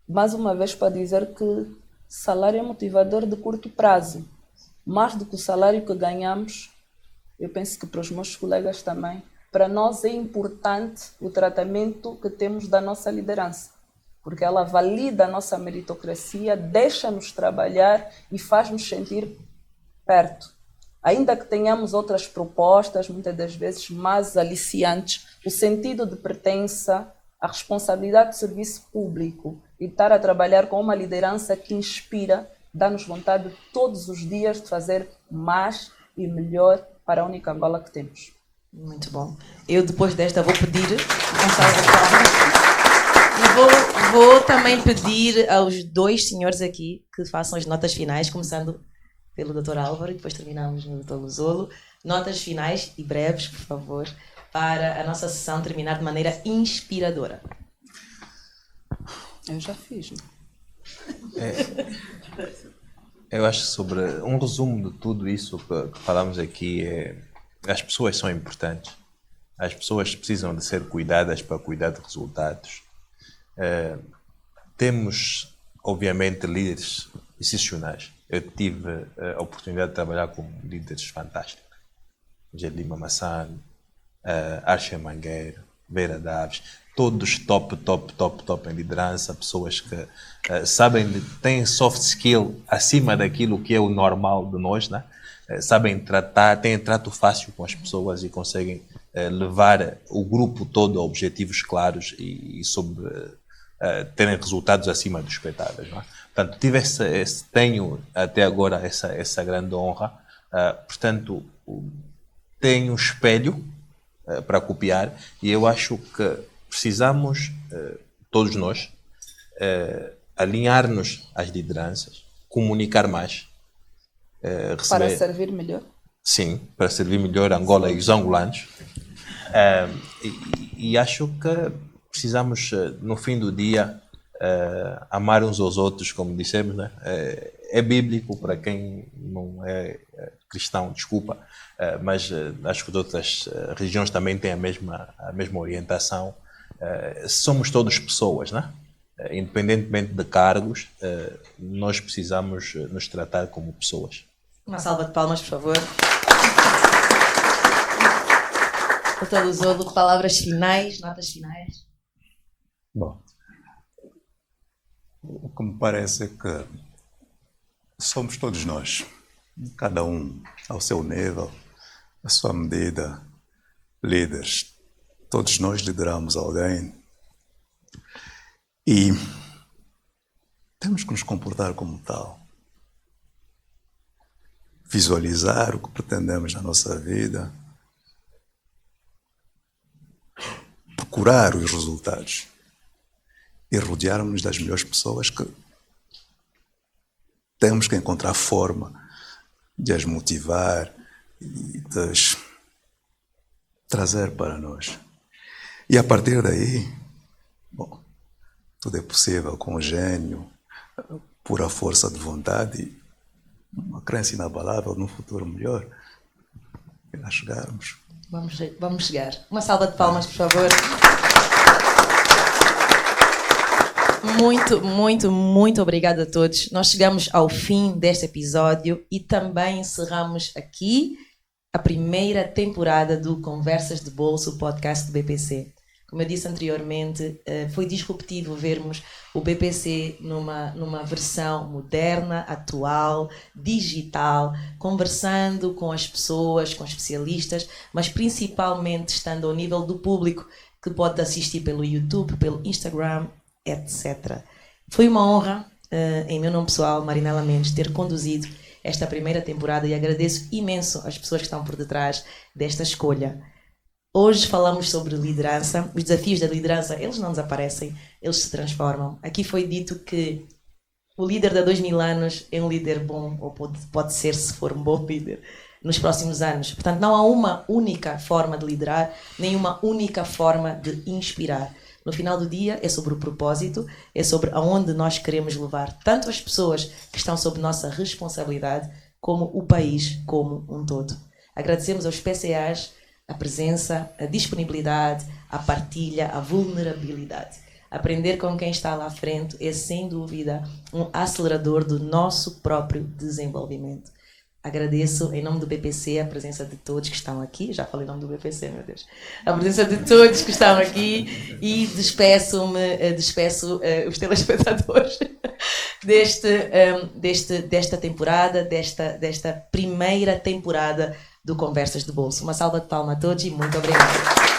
Mais uma vez para dizer que salário é motivador de curto prazo. Mais do que o salário que ganhamos, eu penso que para os meus colegas também, para nós é importante o tratamento que temos da nossa liderança, porque ela valida a nossa meritocracia, deixa-nos trabalhar e faz-nos sentir perto. Ainda que tenhamos outras propostas, muitas das vezes mais aliciantes, o sentido de pertença, a responsabilidade de serviço público e estar a trabalhar com uma liderança que inspira, dá-nos vontade todos os dias de fazer mais e melhor para a única Angola que temos. Muito bom. Eu, depois desta, vou pedir uma salva de palmas. E vou também pedir aos dois senhores aqui que façam as notas finais, começando pelo Dr. Álvaro e depois terminamos no Dr. Luzolo. Notas finais e breves, por favor, para a nossa sessão terminar de maneira inspiradora. Eu já fiz, né? Eu acho que sobre um resumo de tudo isso que falamos aqui as pessoas são importantes. As pessoas precisam de ser cuidadas para cuidar de resultados. Temos, obviamente, líderes excepcionais. Eu tive a oportunidade de trabalhar com líderes fantásticos. Gelima Massano, Archer Mangueira, Vera Daves, todos top em liderança, pessoas que têm soft skill acima daquilo que é o normal de nós, né? Sabem tratar, têm trato fácil com as pessoas e conseguem levar o grupo todo a objetivos claros e terem resultados acima dos expectáveis, não é? Portanto, tenho até agora essa grande honra. Portanto, tenho um espelho para copiar e eu acho que precisamos, todos nós, alinhar-nos às lideranças, comunicar mais. Para servir melhor? Sim, para servir melhor Angola e os angolanos. E acho que precisamos, no fim do dia, amar uns aos outros, como dissemos, né? É bíblico para quem não é cristão, desculpa, mas acho que as outras religiões também têm a mesma orientação. Somos todos pessoas, né? Independentemente de cargos, nós precisamos nos tratar como pessoas. Uma salva de palmas, por favor. Dr. Luzolo, palavras finais, notas finais. Bom, o que me parece é que somos todos nós, cada um ao seu nível, à sua medida, líderes. Todos nós lideramos alguém e temos que nos comportar como tal. Visualizar o que pretendemos na nossa vida, procurar os resultados e rodearmos-nos das melhores pessoas que temos que encontrar forma de as motivar e de as trazer para nós. E a partir daí, bom, tudo é possível com gênio, pura força de vontade e uma crença inabalável num futuro melhor. E lá chegarmos. Vamos chegar. Uma salva de palmas, por favor. Muito obrigada a todos. Nós chegamos ao fim deste episódio e também encerramos aqui a primeira temporada do Conversas de Bolso, o podcast do BPC. Como eu disse anteriormente, foi disruptivo vermos o BPC numa versão moderna, atual, digital, conversando com as pessoas, com especialistas, mas principalmente estando ao nível do público que pode assistir pelo YouTube, pelo Instagram, etc. Foi uma honra, em meu nome pessoal, Marinela Mendes, ter conduzido esta primeira temporada e agradeço imenso às pessoas que estão por detrás desta escolha. Hoje falamos sobre liderança. Os desafios da liderança, eles não desaparecem, eles se transformam. Aqui foi dito que o líder de há 2000 anos é um líder bom, ou pode ser, se for um bom líder, nos próximos anos. Portanto, não há uma única forma de liderar, nem uma única forma de inspirar. No final do dia, é sobre o propósito, é sobre aonde nós queremos levar tanto as pessoas que estão sob nossa responsabilidade, como o país como um todo. Agradecemos aos PCAs a presença, a disponibilidade, a partilha, a vulnerabilidade. Aprender com quem está lá à frente é, sem dúvida, um acelerador do nosso próprio desenvolvimento. Agradeço, em nome do BPC, a presença de todos que estão aqui. Já falei em nome do BPC, meu Deus. A presença de todos que estão aqui e despeço os telespectadores desta temporada, desta primeira temporada do Conversas de Bolso. Uma salva de palmas a todos e muito obrigada.